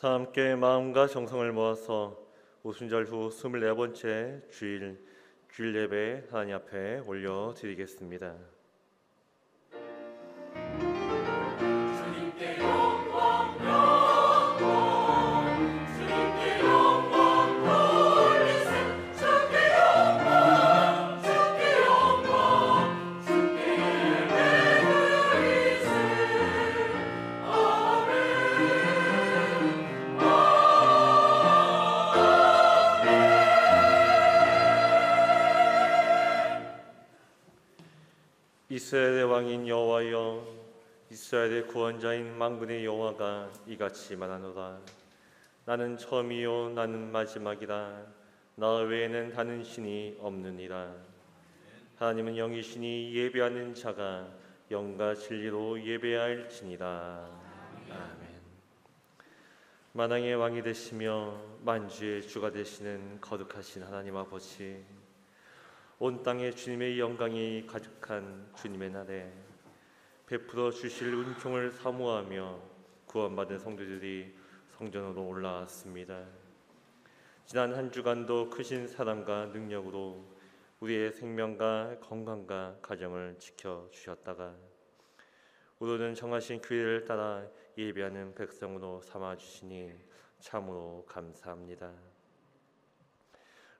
다 함께 마음과 정성을 모아서 오순절 후 24번째 주일 예배 하나님 앞에 올려드리겠습니다. 이스라엘의 왕인 여호와여, 이스라엘의 구원자인 만군의 여호와가 이같이 말하노라. 나는 처음이요 나는 마지막이라. 나 외에는 다른 신이 없느니라. 하나님은 영이시니 예배하는 자가 영과 진리로 예배할지니라. 아멘. 만왕의 왕이 되시며 만주의 주가 되시는 거룩하신 하나님 아버지, 온 땅에 주님의 영광이 가득한 주님의 날에 베풀어 주실 은총을 사모하며 구원받은 성도들이 성전으로 올라왔습니다. 지난 한 주간도 크신 사랑과 능력으로 우리의 생명과 건강과 가정을 지켜주셨다가 오늘은 정하신 규례를 따라 예배하는 백성으로 삼아주시니 참으로 감사합니다.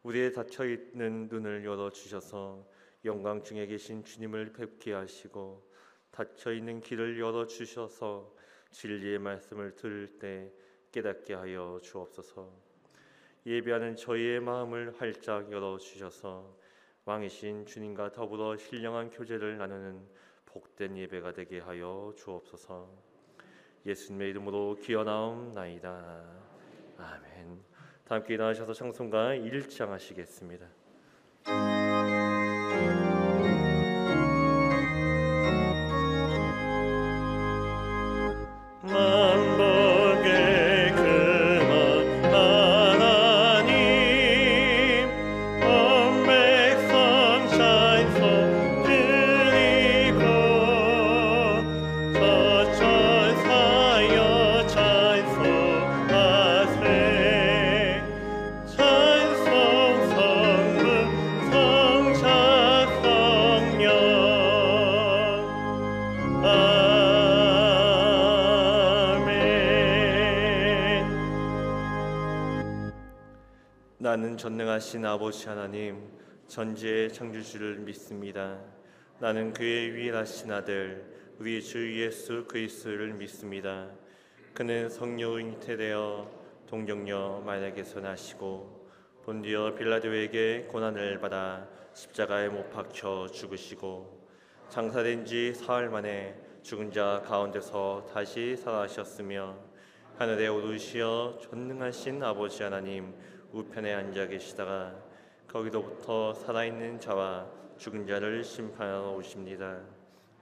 우리의 닫혀있는 눈을 열어주셔서 영광 중에 계신 주님을 뵙게 하시고 닫혀있는 길을 열어주셔서 진리의 말씀을 들을 때 깨닫게 하여 주옵소서. 예배하는 저희의 마음을 활짝 열어주셔서 왕이신 주님과 더불어 신령한 교제를 나누는 복된 예배가 되게 하여 주옵소서. 예수님의 이름으로 기어나옵나이다. 아멘. 다 함께 일어나셔서 찬송가 1장 하시겠습니다. 만복의 근원 하나님, 온 백성 찬송 드리고 저천사여 찬송하세. 나는 전능하신 아버지 하나님, 전지의 창조주를 믿습니다. 나는 그의 유일하신 아들 우리 주 예수 그리스도를 믿습니다. 그는 성령 잉태되어 동정녀 마리아에게서 나시고 본디오 빌라도에게 고난을 받아 십자가에 못 박혀 죽으시고 장사된 지 사흘 만에 죽은 자 가운데서 다시 살아나셨으며 하늘에 오르시어 전능하신 아버지 하나님 우편에 앉아 계시다가 거기로부터 살아있는 자와 죽은 자를 심판하러 오십니다.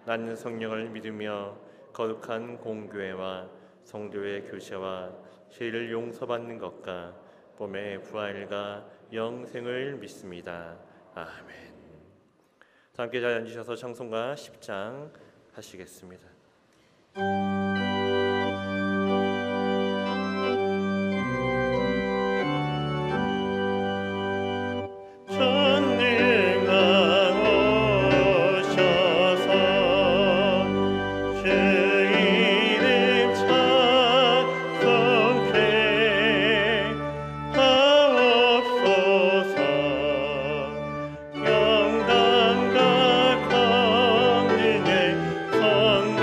나는 성령을 믿으며 거룩한 공교회와 성도의 교제와 죄를 용서받는 것과 몸의 부활과 영생을 믿습니다. 아멘. 함께 자리에 앉으셔서 찬송가 10장 하시겠습니다. 영광과 권능의 성부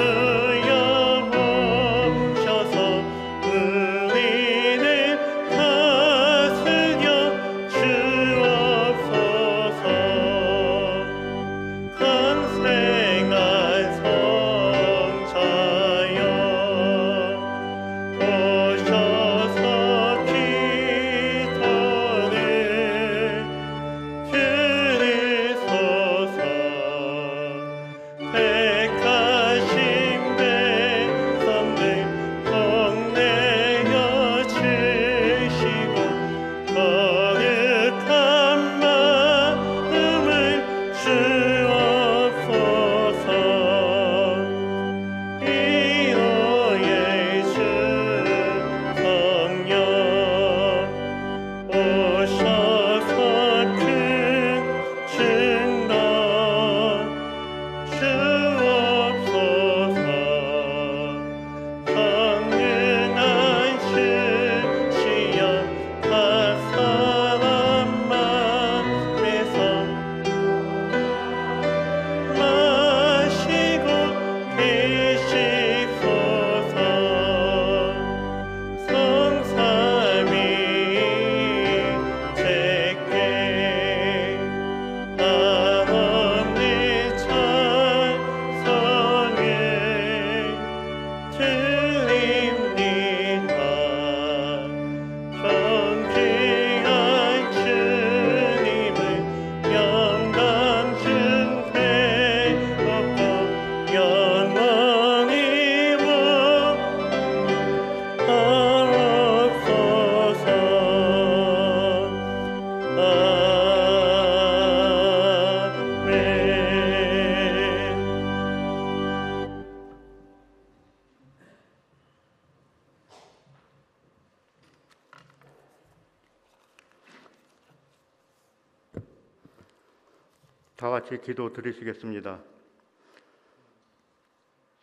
다 같이 기도 드리시겠습니다.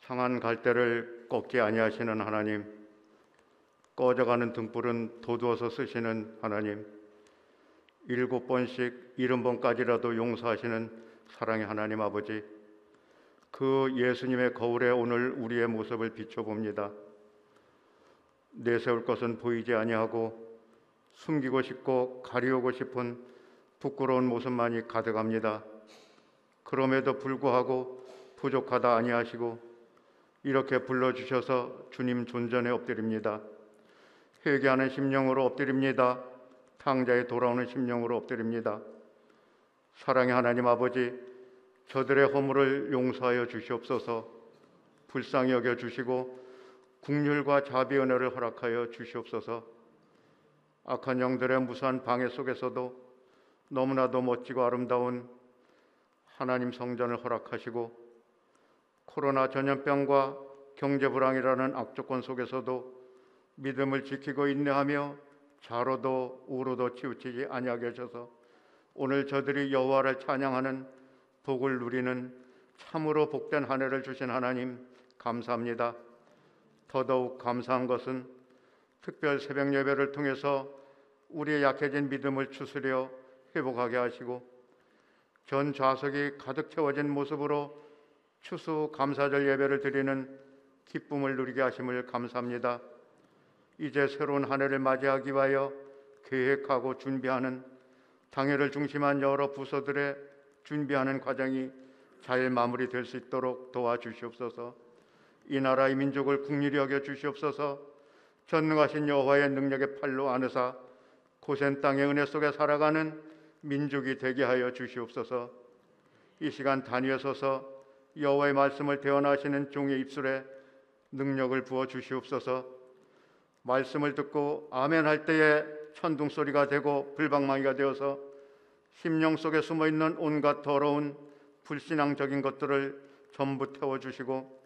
상한 갈대를 꺾지 아니하시는 하나님, 꺼져가는 등불은 돋우어서 쓰시는 하나님, 7번씩 70번까지라도 용서하시는 사랑의 하나님 아버지, 그 예수님의 거울에 오늘 우리의 모습을 비춰봅니다. 내세울 것은 보이지 아니하고 숨기고 싶고 가리우고 싶은 부끄러운 모습만이 가득합니다. 그럼에도 불구하고 부족하다 아니하시고 이렇게 불러주셔서 주님 존전에 엎드립니다. 회개하는 심령으로 엎드립니다. 탕자에 돌아오는 심령으로 엎드립니다. 사랑의 하나님 아버지, 저들의 허물을 용서하여 주시옵소서. 불쌍히 여겨 주시고 긍휼과 자비 은혜를 허락하여 주시옵소서. 악한 영들의 무수한 방해 속에서도 너무나도 멋지고 아름다운 하나님 성전을 허락하시고 코로나 전염병과 경제 불황이라는 악조건 속에서도 믿음을 지키고 인내하며 좌로도 우로도 치우치지 아니하게 하셔서 오늘 저들이 여호와를 찬양하는 복을 누리는 참으로 복된 한 해를 주신 하나님 감사합니다. 더더욱 감사한 것은 특별 새벽 예배를 통해서 우리의 약해진 믿음을 추스려 회복하게 하시고 전 좌석이 가득 채워진 모습으로 추수 감사절 예배를 드리는 기쁨을 누리게 하심을 감사합니다. 이제 새로운 한 해를 맞이하기 위하여 계획하고 준비하는 당회를 중심한 여러 부서들의 준비하는 과정이 잘 마무리될 수 있도록 도와주시옵소서. 이 나라 이 민족을 긍휼히 여겨 주시옵소서. 전능하신 여호와의 능력의 팔로 안으사 고센 땅의 은혜 속에 살아가는 민족이 되게 하여 주시옵소서. 이 시간 단위에 서서 여호와의 말씀을 대언하시는 종의 입술에 능력을 부어 주시옵소서. 말씀을 듣고 아멘 할 때에 천둥 소리가 되고 불방망이가 되어서 심령 속에 숨어있는 온갖 더러운 불신앙적인 것들을 전부 태워주시고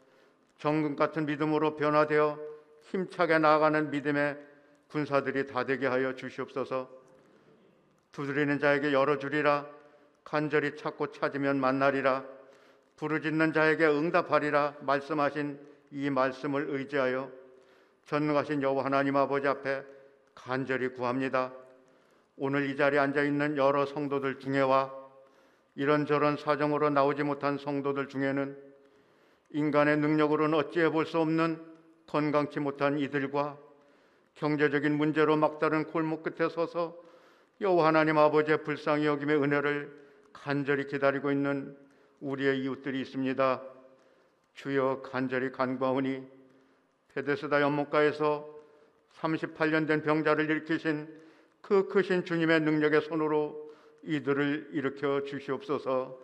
정금 같은 믿음으로 변화되어 힘차게 나아가는 믿음의 군사들이 다 되게 하여 주시옵소서. 두드리는 자에게 열어주리라. 간절히 찾고 찾으면 만나리라. 부르짖는 자에게 응답하리라. 말씀하신 이 말씀을 의지하여 전능하신 여호와 하나님 아버지 앞에 간절히 구합니다. 오늘 이 자리에 앉아있는 여러 성도들 중에와 이런저런 사정으로 나오지 못한 성도들 중에는 인간의 능력으로는 어찌해 볼 수 없는 건강치 못한 이들과 경제적인 문제로 막다른 골목 끝에 서서 여호와 하나님 아버지의 불쌍히 여김의 은혜를 간절히 기다리고 있는 우리의 이웃들이 있습니다. 주여 간절히 간구하오니 베데스다 연못가에서 38년 된 병자를 일으키신 그 크신 주님의 능력의 손으로 이들을 일으켜 주시옵소서.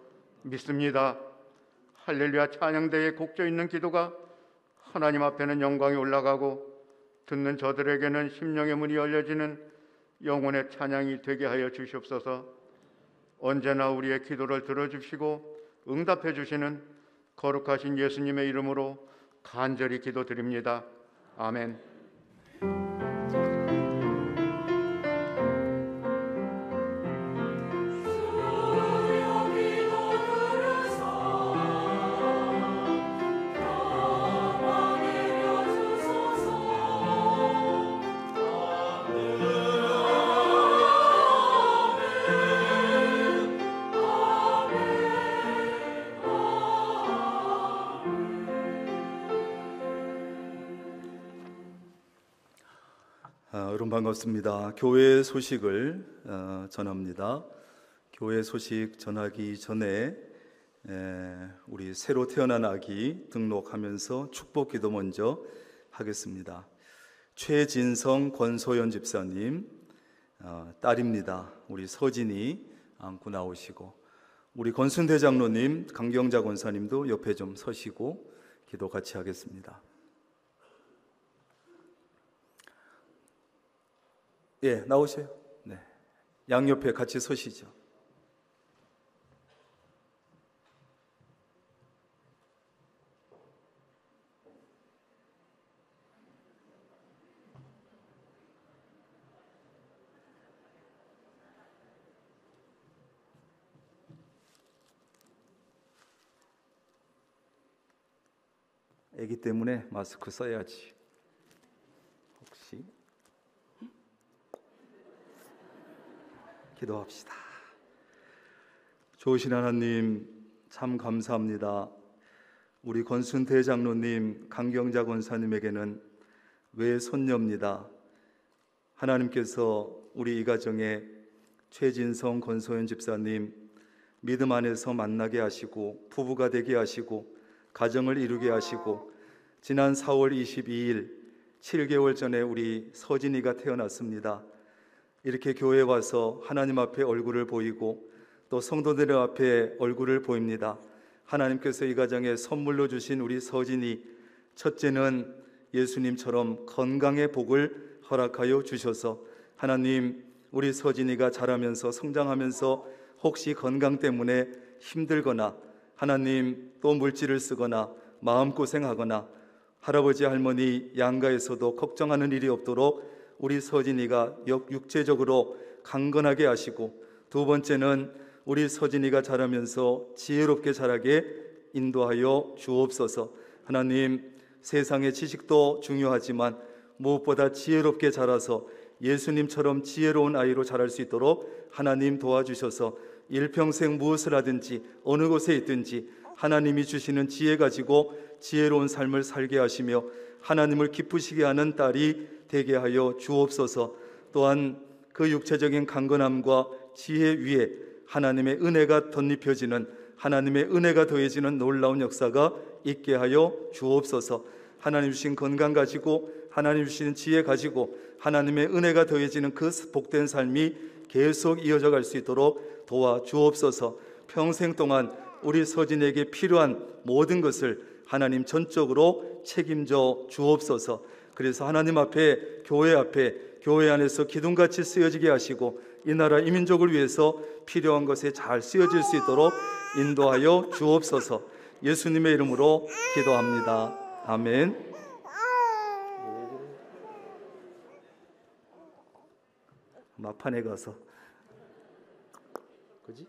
믿습니다. 할렐루야 찬양대에 곡져 있는 기도가 하나님 앞에는 영광이 올라가고 듣는 저들에게는 심령의 문이 열려지는 영혼의 찬양이 되게 하여 주시옵소서. 언제나 우리의 기도를 들어주시고 응답해 주시는 거룩하신 예수님의 이름으로 간절히 기도드립니다. 아멘. 여러분 반갑습니다. 교회 소식을 전합니다. 교회 소식 전하기 전에 우리 새로 태어난 아기 등록하면서 축복 기도 먼저 하겠습니다. 최진성 권소연 집사님 딸입니다. 우리 서진이 안고 나오시고 우리 권순대 장로님, 강경자 권사님도 옆에 좀 서시고 기도 같이 하겠습니다. 예, 나오세요. 네, 양옆에 같이 서시죠. 애기 때문에 마스크 써야지. 혹시 기도합시다. 좋으신 하나님, 참 감사합니다. 우리 권순태 장로님, 강경자 권사님에게는 외손녀입니다. 하나님께서 우리 이 가정에 최진성 권소연 집사님 믿음 안에서 만나게 하시고 부부가 되게 하시고 가정을 이루게 하시고, 지난 4월 22일 7개월 전에 우리 서진이가 태어났습니다. 이렇게 교회에 와서 하나님 앞에 얼굴을 보이고 또 성도들 앞에 얼굴을 보입니다. 하나님께서 이 가정에 선물로 주신 우리 서진이, 첫째는 예수님처럼 건강의 복을 허락하여 주셔서, 하나님, 우리 서진이가 자라면서 성장하면서 혹시 건강 때문에 힘들거나 하나님 또 물질을 쓰거나 마음고생하거나 할아버지 할머니 양가에서도 걱정하는 일이 없도록 우리 서진이가 육체적으로 강건하게 하시고, 두 번째는 우리 서진이가 자라면서 지혜롭게 자라게 인도하여 주옵소서. 하나님, 세상의 지식도 중요하지만 무엇보다 지혜롭게 자라서 예수님처럼 지혜로운 아이로 자랄 수 있도록 하나님 도와주셔서 일평생 무엇을 하든지 어느 곳에 있든지 하나님이 주시는 지혜 가지고 지혜로운 삶을 살게 하시며 하나님을 기쁘시게 하는 딸이 되게 하여 주옵소서. 또한 그 육체적인 강건함과 지혜 위에 하나님의 은혜가 덧입혀지는, 하나님의 은혜가 더해지는 놀라운 역사가 있게 하여 주옵소서. 하나님 주신 건강 가지고 하나님 주시는 지혜 가지고 하나님의 은혜가 더해지는 그 복된 삶이 계속 이어져 갈 수 있도록 도와주옵소서. 평생 동안 우리 서진에게 필요한 모든 것을 하나님 전적으로 책임져 주옵소서. 그래서 하나님 앞에, 교회 안에서 기둥같이 쓰여지게 하시고 이 나라 이 민족을 위해서 필요한 것에 잘 쓰여질 수 있도록 인도하여 주옵소서. 예수님의 이름으로 기도합니다. 아멘. 막판에 가서 그지?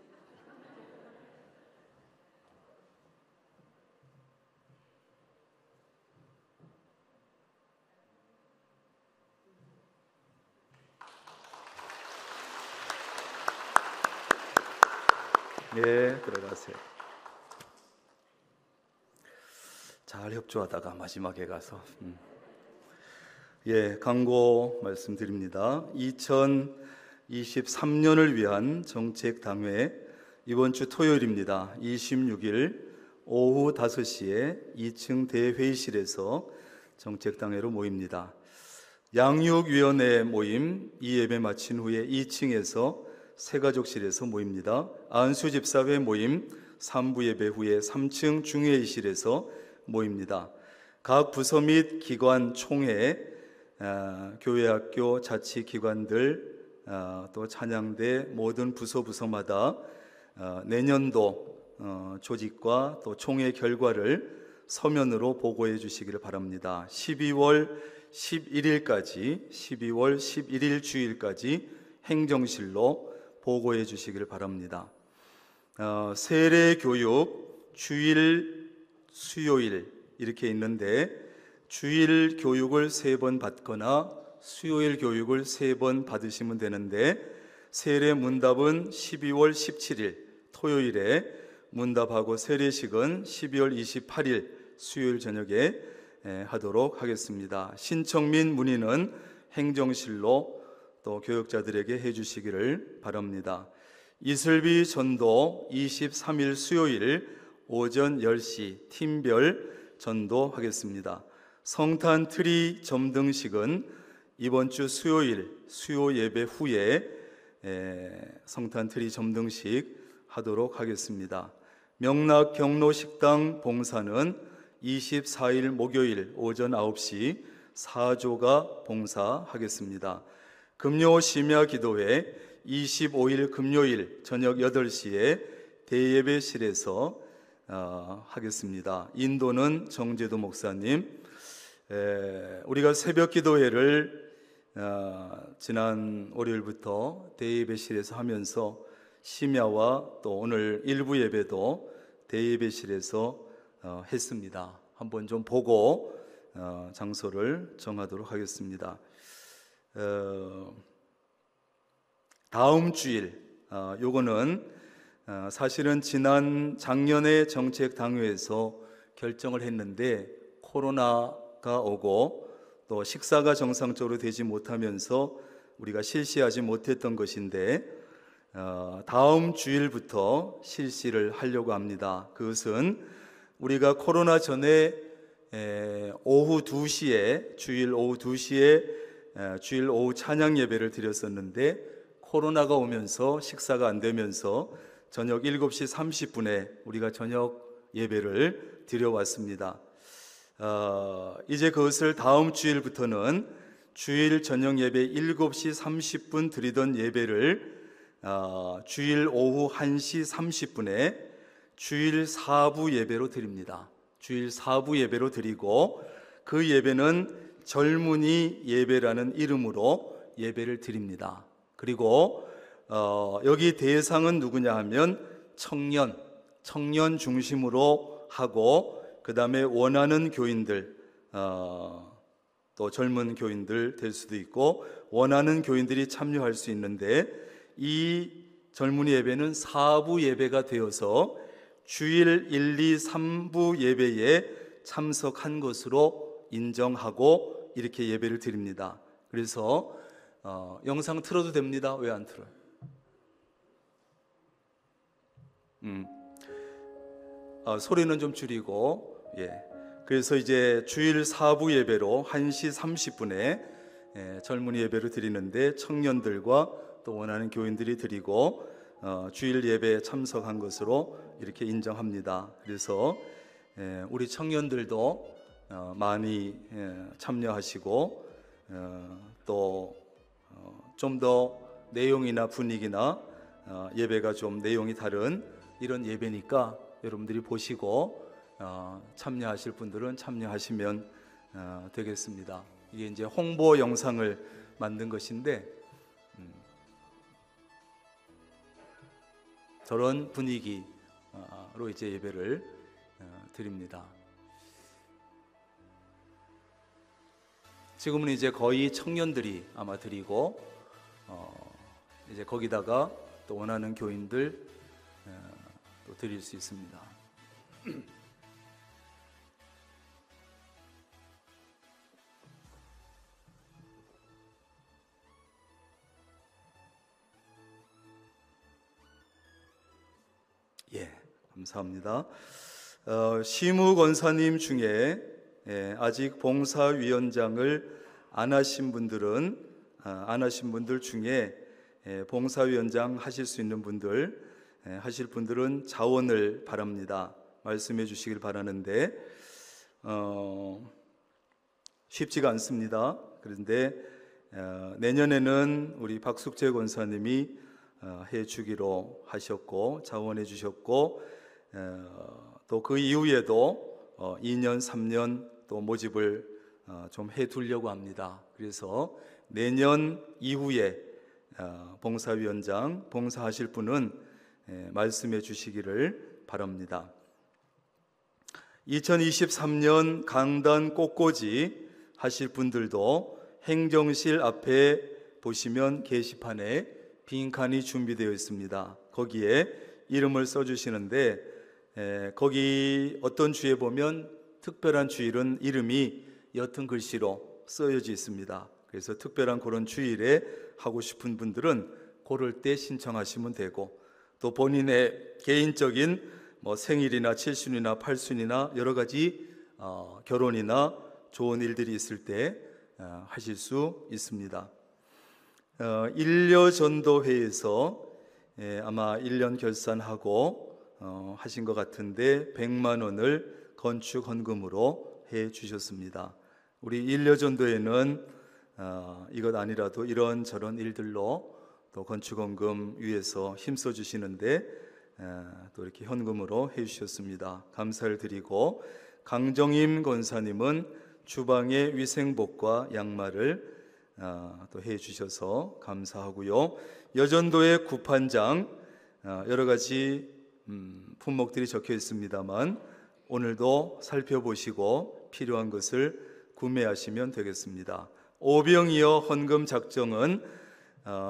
예, 들어가세요. 잘 협조하다가 마지막에 가서 예, 강고 말씀드립니다. 2023년을 위한 정책당회 이번 주 토요일입니다. 26일 오후 5시에 2층 대회의실에서 정책당회로 모입니다. 양육위원회 모임 이 예배 마친 후에 2층에서 새가족실에서 모입니다. 안수집사회 모임 3부 예배 후에 3층 중회의실에서 모입니다. 각 부서 및 기관 총회, 교회학교 자치기관들, 또 찬양대 모든 부서마다 내년도 조직과 또 총회 결과를 서면으로 보고해 주시기를 바랍니다. 12월 11일 주일까지 행정실로 보고해 주시기를 바랍니다. 세례교육 주일, 수요일 이렇게 있는데 주일 교육을 3번 받거나 수요일 교육을 3번 받으시면 되는데, 세례 문답은 12월 17일 토요일에 문답하고 세례식은 12월 28일 수요일 저녁에 하도록 하겠습니다. 신청 및 문의는 행정실로 또 교역자들에게 해주시기를 바랍니다. 이슬비 전도 23일 수요일 오전 10시 팀별 전도하겠습니다. 성탄 트리 점등식은 이번 주 수요일 수요 예배 후에 성탄 트리 점등식 하도록 하겠습니다. 명락 경로 식당 봉사는 24일 목요일 오전 9시 4조가 봉사하겠습니다. 금요 심야 기도회 25일 금요일 저녁 8시에 대예배실에서 하겠습니다. 인도는 정재도 목사님. 우리가 새벽 기도회를 지난 월요일부터 대예배실에서 하면서 심야와 또 오늘 일부 예배도 대예배실에서 했습니다. 한번 좀 보고 장소를 정하도록 하겠습니다. 다음 주일, 요거는 사실은 지난 작년에 정책당회에서 결정을 했는데 코로나가 오고 또 식사가 정상적으로 되지 못하면서 우리가 실시하지 못했던 것인데 다음 주일부터 실시를 하려고 합니다. 그것은 우리가 코로나 전에 오후 2시에 주일 오후 2시에 주일 오후 찬양 예배를 드렸었는데 코로나가 오면서 식사가 안 되면서 저녁 7시 30분에 우리가 저녁 예배를 드려왔습니다. 이제 그것을 다음 주일부터는 주일 저녁 예배 7시 30분 드리던 예배를 주일 오후 1시 30분에 주일 4부 예배로 드립니다. 주일 4부 예배로 드리고 그 예배는 젊은이 예배라는 이름으로 예배를 드립니다. 그리고 여기 대상은 누구냐 하면 청년 중심으로 하고 그 다음에 원하는 교인들, 또 젊은 교인들 될 수도 있고 원하는 교인들이 참여할 수 있는데 이 젊은이 예배는 4부 예배가 되어서 주일 1, 2, 3부 예배에 참석한 것으로 인정하고 이렇게 예배를 드립니다. 그래서 영상 틀어도 됩니다. 왜 안 틀어요? 소리는 좀 줄이고, 그래서 이제 주일 4부 예배로 1시 30분에 젊은이 예배를 드리는데 청년들과 또 원하는 교인들이 드리고 주일 예배에 참석한 것으로 이렇게 인정합니다. 그래서 우리 청년들도 많이 참여하시고 또 좀 더 내용이나 분위기나 예배가 좀 내용이 다른 이런 예배니까 여러분들이 보시고 참여하실 분들은 참여하시면 되겠습니다. 이게 이제 홍보 영상을 만든 것인데 저런 분위기로 이제 예배를 드립니다. 지금은 이제 거의 청년들이 아마 드리고 이제 거기다가 또 원하는 교인들 또 드릴 수 있습니다. 감사합니다. 시무 권사님 중에 아직 봉사위원장을 안 하신 분들 중에 봉사위원장 하실 수 있는 분들 하실 분들은 자원을 바랍니다. 말씀해 주시길 바라는데 쉽지가 않습니다. 그런데 내년에는 우리 박숙재 권사님이 해주기로 하셨고 자원해 주셨고 또 그 이후에도 2년 3년 또 모집을 좀 해두려고 합니다. 그래서 내년 이후에 봉사위원장 봉사하실 분은 말씀해 주시기를 바랍니다. 2023년 강단 꽃꽂이 하실 분들도 행정실 앞에 보시면 게시판에 빈칸이 준비되어 있습니다. 거기에 이름을 써주시는데 거기 어떤 주에 보면 특별한 주일은 이름이 옅은 글씨로 쓰여져 있습니다. 그래서 특별한 그런 주일에 하고 싶은 분들은 고를 때 신청하시면 되고 또 본인의 개인적인 생일이나 칠순이나 팔순이나 여러 가지 결혼이나 좋은 일들이 있을 때 하실 수 있습니다. 일려전도회에서 아마 1년 결산하고 하신 것 같은데 100만 원을 건축 헌금으로 해 주셨습니다. 우리 일려전도회는 이것 아니라도 이런저런 일들로 또 건축 헌금 위해서 힘써 주시는데 또 이렇게 현금으로 해 주셨습니다. 감사를 드리고 강정임 권사님은 주방에 위생복과 양말을 또 해 주셔서 감사하고요. 여전도의 구판장 여러 가지 품목들이 적혀 있습니다만 오늘도 살펴보시고 필요한 것을 구매하시면 되겠습니다. 오병이어 헌금 작정은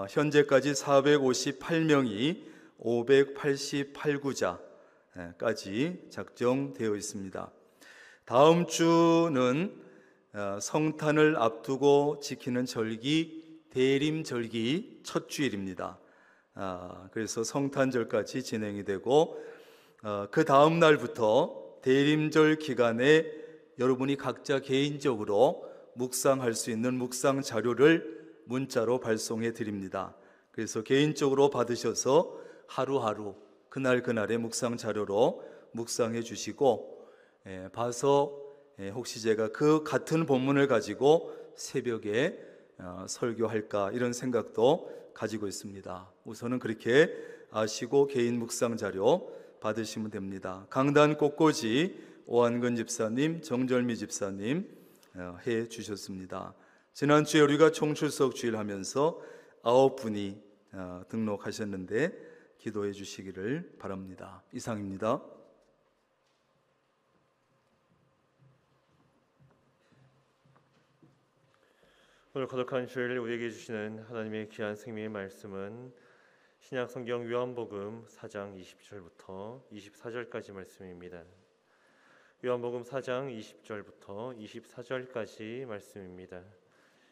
현재까지 458명이 588구자까지 작정되어 있습니다. 다음 주는 성탄을 앞두고 지키는 절기, 대림절기 첫 주일입니다. 그래서 성탄절까지 진행이 되고 그 다음 날부터 대림절 기간에 여러분이 각자 개인적으로 묵상할 수 있는 묵상 자료를 문자로 발송해 드립니다. 그래서 개인적으로 받으셔서 하루하루 그날그날의 묵상 자료로 묵상해 주시고 봐서 혹시 제가 그 같은 본문을 가지고 새벽에 설교할까 이런 생각도 가지고 있습니다. 우선은 그렇게 아시고 개인 묵상 자료 받으시면 됩니다. 강단 꽃꽂이 오한근 집사님, 정절미 집사님 해 주셨습니다. 지난주에 우리가 총출석 주일 하면서 9분이 등록하셨는데 기도해 주시기를 바랍니다. 이상입니다. 오늘 거룩한 주일 우리에게 주시는 하나님의 귀한 생명의 말씀은 신약 성경 요한복음 4장 20절부터 24절까지 말씀입니다. 요한복음 4장 20절부터 24절까지 말씀입니다.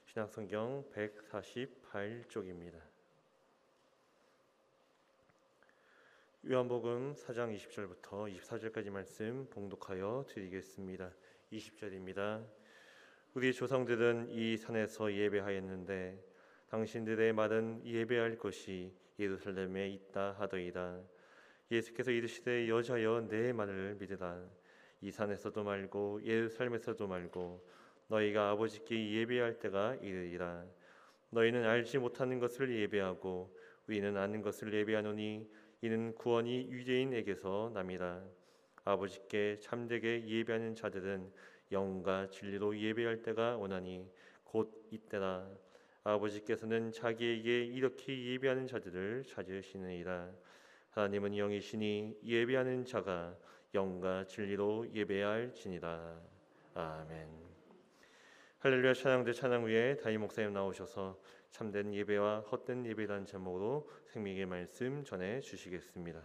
신약 성경 148쪽입니다. 요한복음 4장 20절부터 24절까지 말씀 봉독하여 드리겠습니다. 20절입니다. 우리 조상들은 이 산에서 예배하였는데 당신들의 말은 예배할 것이 예루살렘에 있다 하더이다. 예수께서 이르시되 여자여 내 말을 믿으라. 이 산에서도 말고 예루살렘에서도 말고 너희가 아버지께 예배할 때가 이르리라. 너희는 알지 못하는 것을 예배하고 우리는 아는 것을 예배하노니 이는 구원이 유대인에게서 남이라. 아버지께 참되게 예배하는 자들은 영과 진리로 예배할 때가 오나니 곧 이때라. 아버지께서는 자기에게 이렇게 예배하는 자들을 찾으시느니라. 하나님은 영이시니 예배하는 자가 영과 진리로 예배할지니라. 아멘. 할렐루야. 찬양대 찬양 후에 다임 목사님 나오셔서 참된 예배와 헛된 예배라는 제목으로 생명의 말씀 전해 주시겠습니다.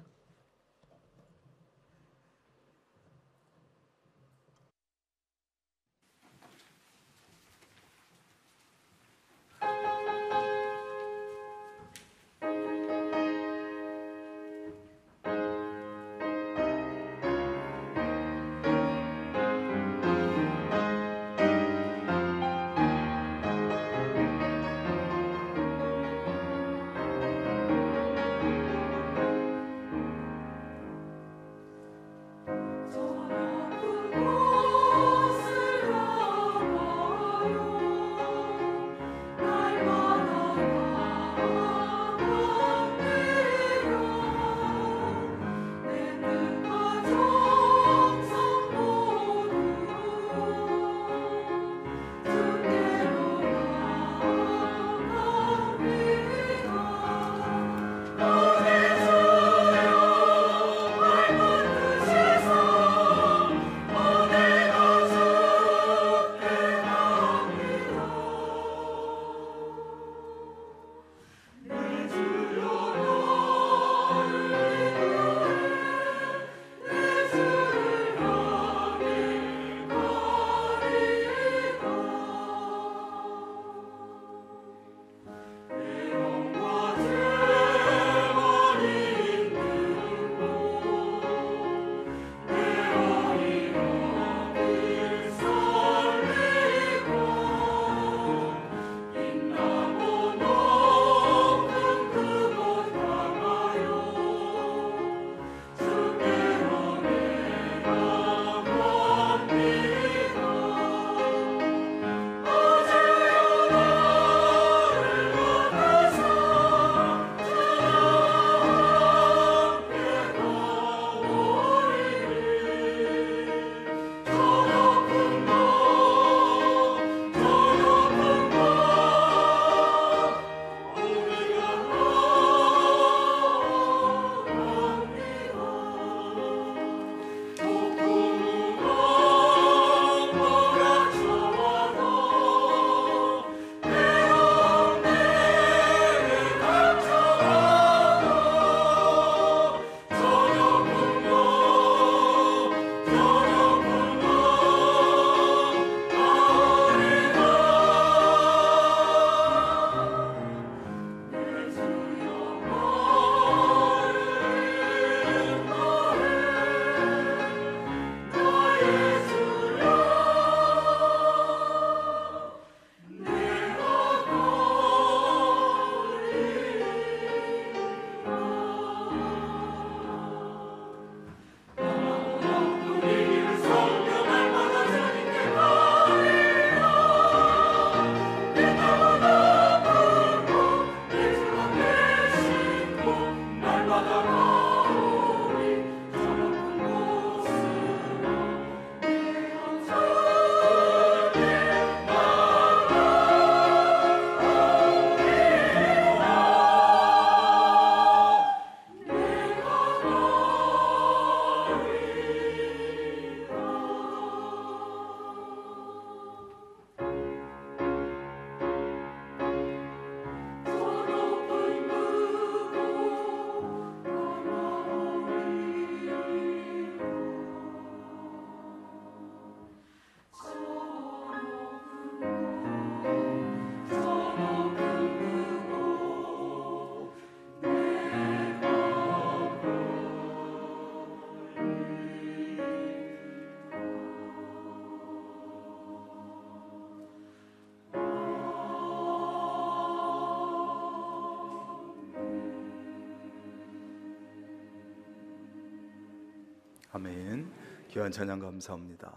아멘. 귀한 찬양 감사합니다.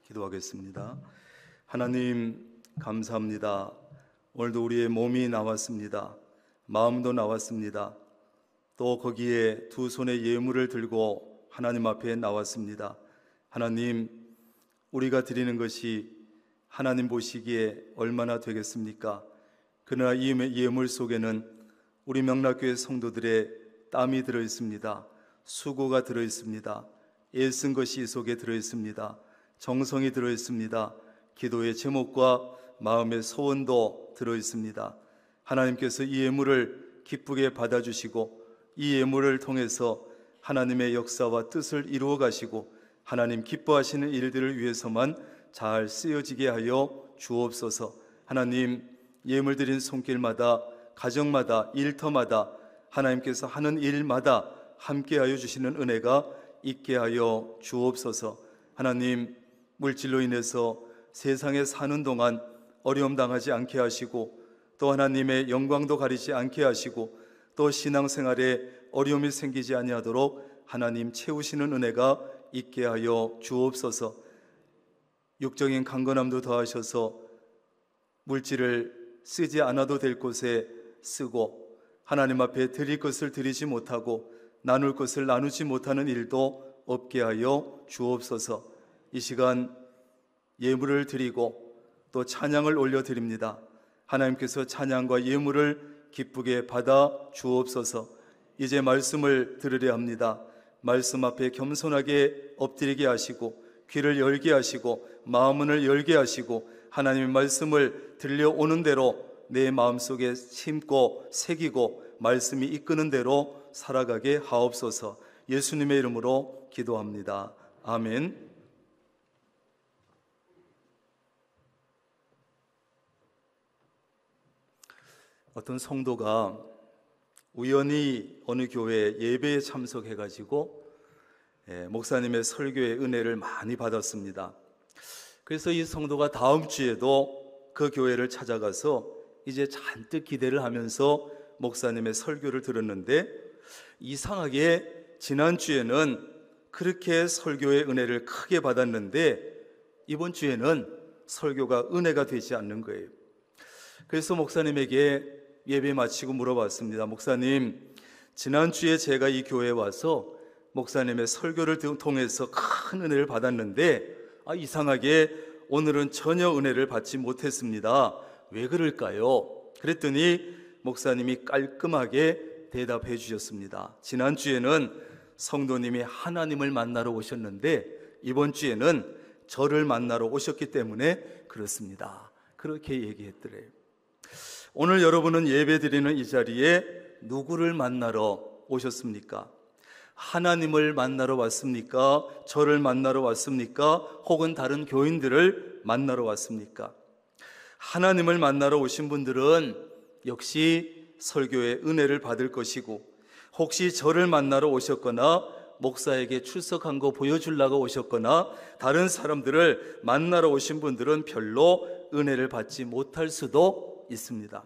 기도하겠습니다. 하나님 감사합니다. 오늘도 우리의 몸이 나왔습니다. 마음도 나왔습니다. 또 거기에 두 손에 예물을 들고 하나님 앞에 나왔습니다. 하나님, 우리가 드리는 것이 하나님 보시기에 얼마나 되겠습니까? 그러나 이 예물 속에는 우리 명락교회 성도들의 땀이 들어있습니다. 수고가 들어있습니다. 애쓴 것이 이 속에 들어있습니다. 정성이 들어있습니다. 기도의 제목과 마음의 소원도 들어있습니다. 하나님께서 이 예물을 기쁘게 받아주시고 이 예물을 통해서 하나님의 역사와 뜻을 이루어 가시고 하나님 기뻐하시는 일들을 위해서만 잘 쓰여지게 하여 주옵소서. 하나님, 예물 드린 손길마다, 가정마다, 일터마다 하나님께서 하는 일마다 함께하여 주시는 은혜가 있게 하여 주옵소서. 하나님, 물질로 인해서 세상에 사는 동안 어려움 당하지 않게 하시고 또 하나님의 영광도 가리지 않게 하시고 또 신앙생활에 어려움이 생기지 아니하도록 하나님 채우시는 은혜가 있게 하여 주옵소서. 육적인 강건함도 더하셔서 물질을 쓰지 않아도 될 곳에 쓰고 하나님 앞에 드릴 것을 드리지 못하고 나눌 것을 나누지 못하는 일도 없게 하여 주옵소서. 이 시간 예물을 드리고 또 찬양을 올려드립니다. 하나님께서 찬양과 예물을 기쁘게 받아 주옵소서. 이제 말씀을 들으려 합니다. 말씀 앞에 겸손하게 엎드리게 하시고 귀를 열게 하시고 마음을 열게 하시고 하나님의 말씀을 들려오는 대로 내 마음속에 심고 새기고 말씀이 이끄는 대로 살아가게 하옵소서. 예수님의 이름으로 기도합니다. 아멘. 어떤 성도가 우연히 어느 교회 예배에 참석해가지고 목사님의 설교의 은혜를 많이 받았습니다. 그래서 이 성도가 다음 주에도 그 교회를 찾아가서 이제 잔뜩 기대를 하면서 목사님의 설교를 들었는데 이상하게 지난주에는 그렇게 설교의 은혜를 크게 받았는데 이번 주에는 설교가 은혜가 되지 않는 거예요. 그래서 목사님에게 예배 마치고 물어봤습니다. 목사님, 지난주에 제가 이 교회에 와서 목사님의 설교를 통해서 큰 은혜를 받았는데 이상하게 오늘은 전혀 은혜를 받지 못했습니다. 왜 그럴까요? 그랬더니 목사님이 깔끔하게 대답해 주셨습니다. 지난주에는 성도님이 하나님을 만나러 오셨는데 이번 주에는 저를 만나러 오셨기 때문에 그렇습니다. 그렇게 얘기했더래요. 오늘 여러분은 예배 드리는 이 자리에 누구를 만나러 오셨습니까? 하나님을 만나러 왔습니까? 저를 만나러 왔습니까? 혹은 다른 교인들을 만나러 왔습니까? 하나님을 만나러 오신 분들은 역시 설교의 은혜를 받을 것이고 혹시 저를 만나러 오셨거나 목사에게 출석한 거 보여주려고 오셨거나 다른 사람들을 만나러 오신 분들은 별로 은혜를 받지 못할 수도 있습니다.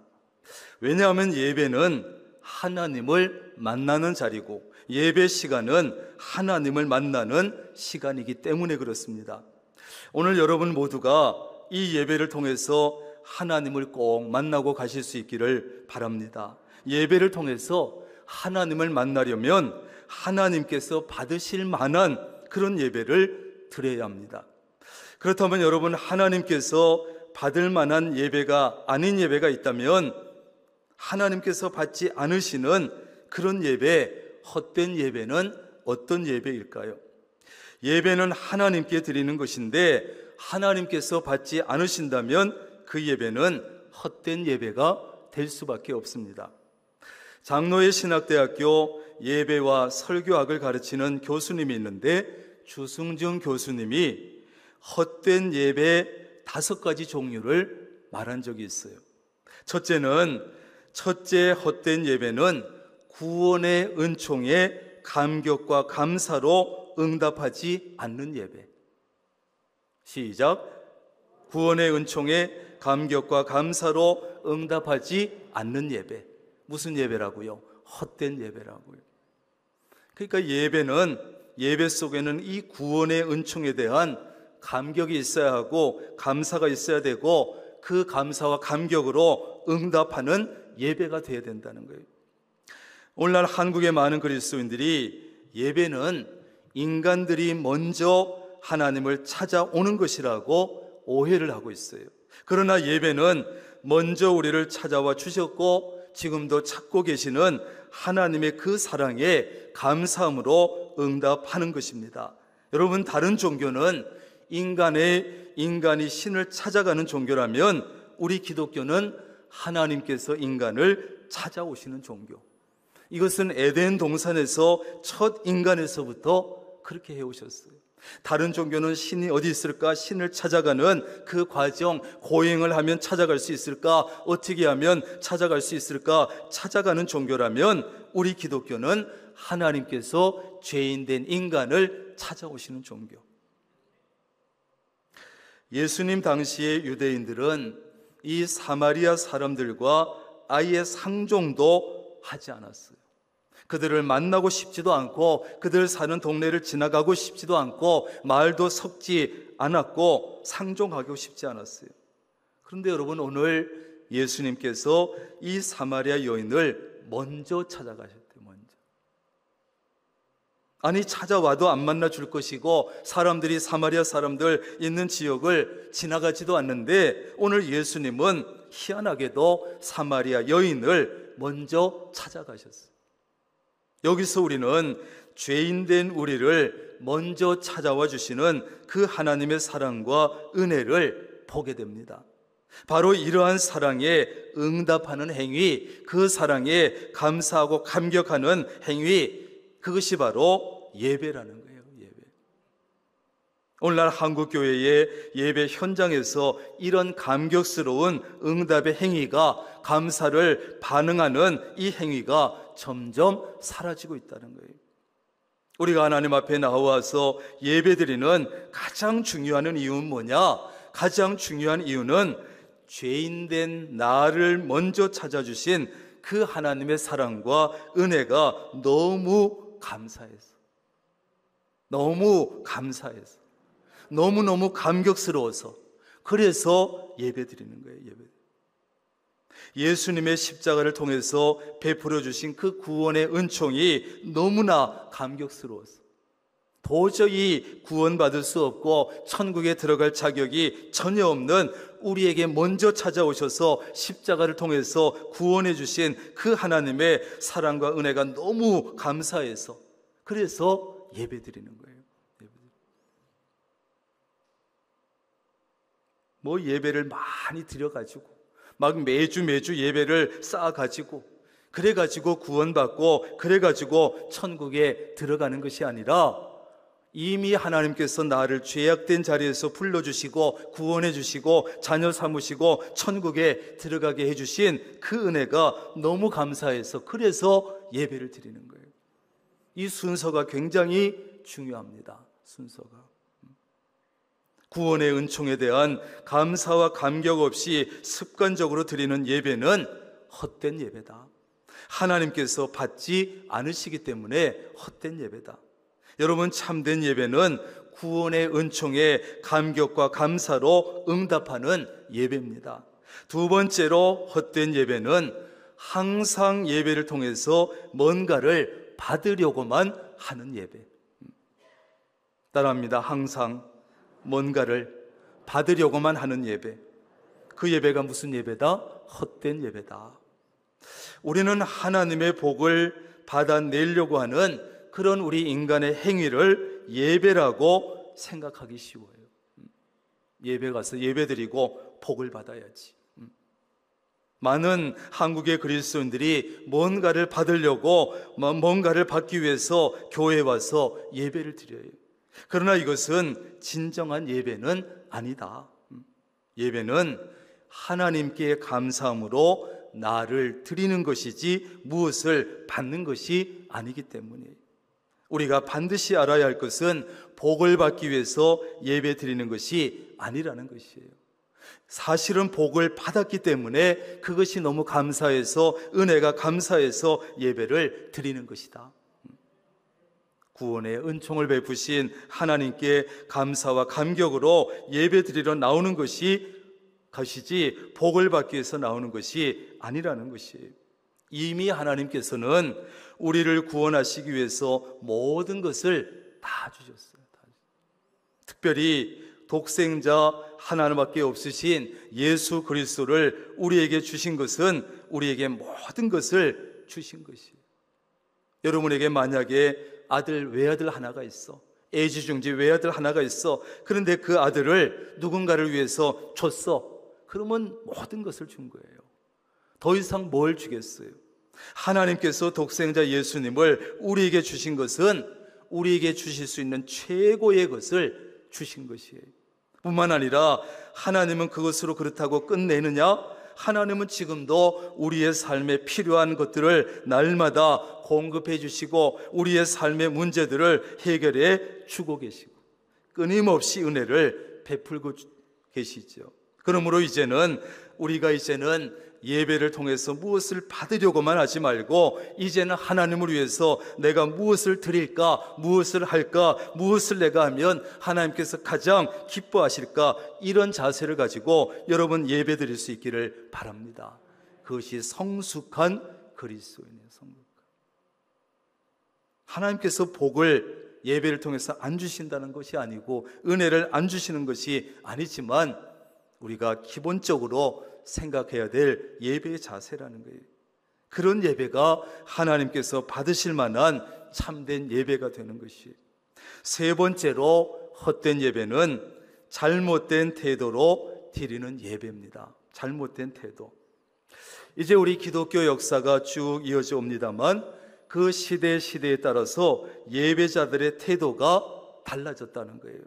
왜냐하면 예배는 하나님을 만나는 자리고 예배 시간은 하나님을 만나는 시간이기 때문에 그렇습니다. 오늘 여러분 모두가 이 예배를 통해서 하나님을 꼭 만나고 가실 수 있기를 바랍니다. 예배를 통해서 하나님을 만나려면 하나님께서 받으실 만한 그런 예배를 드려야 합니다. 그렇다면 여러분, 하나님께서 받을 만한 예배가 아닌 예배가 있다면 하나님께서 받지 않으시는 그런 예배, 헛된 예배는 어떤 예배일까요? 예배는 하나님께 드리는 것인데 하나님께서 받지 않으신다면 그 예배는 헛된 예배가 될 수밖에 없습니다. 장로의 신학대학교 예배와 설교학을 가르치는 교수님이 있는데 주승준 교수님이 헛된 예배 5가지 종류를 말한 적이 있어요. 첫째 헛된 예배는 구원의 은총에 감격과 감사로 응답하지 않는 예배. 시작. 구원의 은총에 감격과 감사로 응답하지 않는 예배. 무슨 예배라고요? 헛된 예배라고요. 그러니까 예배 속에는 이 구원의 은총에 대한 감격이 있어야 하고 감사가 있어야 되고 그 감사와 감격으로 응답하는 예배가 되어야 된다는 거예요. 오늘날 한국의 많은 그리스도인들이 예배는 인간들이 먼저 하나님을 찾아오는 것이라고 오해를 하고 있어요. 그러나 예배는 먼저 우리를 찾아와 주셨고 지금도 찾고 계시는 하나님의 그 사랑에 감사함으로 응답하는 것입니다. 여러분, 다른 종교는 인간이 신을 찾아가는 종교라면 우리 기독교는 하나님께서 인간을 찾아오시는 종교. 이것은 에덴 동산에서 첫 인간에서부터 그렇게 해오셨어요. 다른 종교는 신이 어디 있을까? 신을 찾아가는 그 과정, 고행을 하면 찾아갈 수 있을까? 어떻게 하면 찾아갈 수 있을까? 찾아가는 종교라면 우리 기독교는 하나님께서 죄인된 인간을 찾아오시는 종교. 예수님 당시의 유대인들은 이 사마리아 사람들과 아예 상종도 하지 않았어요. 그들을 만나고 싶지도 않고 그들 사는 동네를 지나가고 싶지도 않고 말도 섞지 않았고 상종하고 싶지 않았어요. 그런데 여러분, 오늘 예수님께서 이 사마리아 여인을 먼저 찾아가셨대요. 아니, 찾아와도 안 만나 줄 것이고 사람들이 사마리아 사람들 있는 지역을 지나가지도 않는데 오늘 예수님은 희한하게도 사마리아 여인을 먼저 찾아가셨어요. 여기서 우리는 죄인된 우리를 먼저 찾아와 주시는 그 하나님의 사랑과 은혜를 보게 됩니다. 바로 이러한 사랑에 응답하는 행위, 그 사랑에 감사하고 감격하는 행위, 그것이 바로 예배라는 거예요. 예배. 오늘날 한국교회의 예배 현장에서 이런 감격스러운 응답의 행위가, 감사를 반응하는 이 행위가 점점 사라지고 있다는 거예요. 우리가 하나님 앞에 나와서 예배드리는 가장 중요한 이유는 뭐냐? 가장 중요한 이유는 죄인된 나를 먼저 찾아주신 그 하나님의 사랑과 은혜가 너무 감사해서, 너무너무 감격스러워서, 그래서 예배드리는 거예요. 예수님의 십자가를 통해서 베풀어 주신 그 구원의 은총이 너무나 감격스러워서 도저히 구원받을 수 없고 천국에 들어갈 자격이 전혀 없는 우리에게 먼저 찾아오셔서 십자가를 통해서 구원해 주신 그 하나님의 사랑과 은혜가 너무 감사해서, 그래서 예배드리는 거예요. 뭐 예배를 많이 드려가지고 막 매주 예배를 쌓아가지고 그래가지고 구원받고 그래가지고 천국에 들어가는 것이 아니라 이미 하나님께서 나를 죄악된 자리에서 불러주시고 구원해 주시고 자녀 삼으시고 천국에 들어가게 해주신 그 은혜가 너무 감사해서, 그래서 예배를 드리는 거예요. 이 순서가 굉장히 중요합니다. 순서가. 구원의 은총에 대한 감사와 감격 없이 습관적으로 드리는 예배는 헛된 예배다. 하나님께서 받지 않으시기 때문에 헛된 예배다. 여러분, 참된 예배는 구원의 은총에 감격과 감사로 응답하는 예배입니다. 두 번째로, 헛된 예배는 항상 예배를 통해서 뭔가를 받으려고만 하는 예배. 따라합니다. 항상 뭔가를 받으려고만 하는 예배. 그 예배가 무슨 예배다? 헛된 예배다. 우리는 하나님의 복을 받아내려고 하는 그런 우리 인간의 행위를 예배라고 생각하기 쉬워요. 예배 가서 예배드리고 복을 받아야지. 많은 한국의 그리스도인들이 뭔가를 받으려고, 뭔가를 받기 위해서 교회에 와서 예배를 드려요. 그러나 이것은 진정한 예배는 아니다. 예배는 하나님께 감사함으로 나를 드리는 것이지 무엇을 받는 것이 아니기 때문에 우리가 반드시 알아야 할 것은 복을 받기 위해서 예배 드리는 것이 아니라는 것이에요. 사실은 복을 받았기 때문에 그것이 너무 감사해서, 은혜가 감사해서 예배를 드리는 것이다. 구원의 은총을 베푸신 하나님께 감사와 감격으로 예배 드리러 나오는 것이지 복을 받기 위해서 나오는 것이 아니라는 것이에요. 이미 하나님께서는 우리를 구원하시기 위해서 모든 것을 다 주셨어요. 특별히 독생자 하나님밖에 없으신 예수 그리스도를 우리에게 주신 것은 우리에게 모든 것을 주신 것이에요. 여러분에게 만약에 외아들 하나가 있어, 애지중지 외아들 하나가 있어. 그런데 그 아들을 누군가를 위해서 줬어. 그러면 모든 것을 준 거예요. 더 이상 뭘 주겠어요? 하나님께서 독생자 예수님을 우리에게 주신 것은 우리에게 주실 수 있는 최고의 것을 주신 것이에요. 뿐만 아니라 하나님은 그것으로 그렇다고 끝내느냐? 하나님은 지금도 우리의 삶에 필요한 것들을 날마다 공급해 주시고 우리의 삶의 문제들을 해결해 주고 계시고 끊임없이 은혜를 베풀고 계시죠. 그러므로 우리가 예배를 통해서 무엇을 받으려고만 하지 말고 이제는 하나님을 위해서 내가 무엇을 드릴까, 무엇을 할까, 무엇을 내가 하면 하나님께서 가장 기뻐하실까, 이런 자세를 가지고 여러분 예배 드릴 수 있기를 바랍니다. 그것이 성숙한 그리스도인의 성숙한. 하나님께서 복을 예배를 통해서 안 주신다는 것이 아니고 은혜를 안 주시는 것이 아니지만 우리가 기본적으로 생각해야 될 예배의 자세라는 거예요. 그런 예배가 하나님께서 받으실 만한 참된 예배가 되는 것이에요. 세 번째로 헛된 예배는 잘못된 태도로 드리는 예배입니다. 잘못된 태도. 이제 우리 기독교 역사가 쭉 이어져 옵니다만 그 시대에 따라서 예배자들의 태도가 달라졌다는 거예요.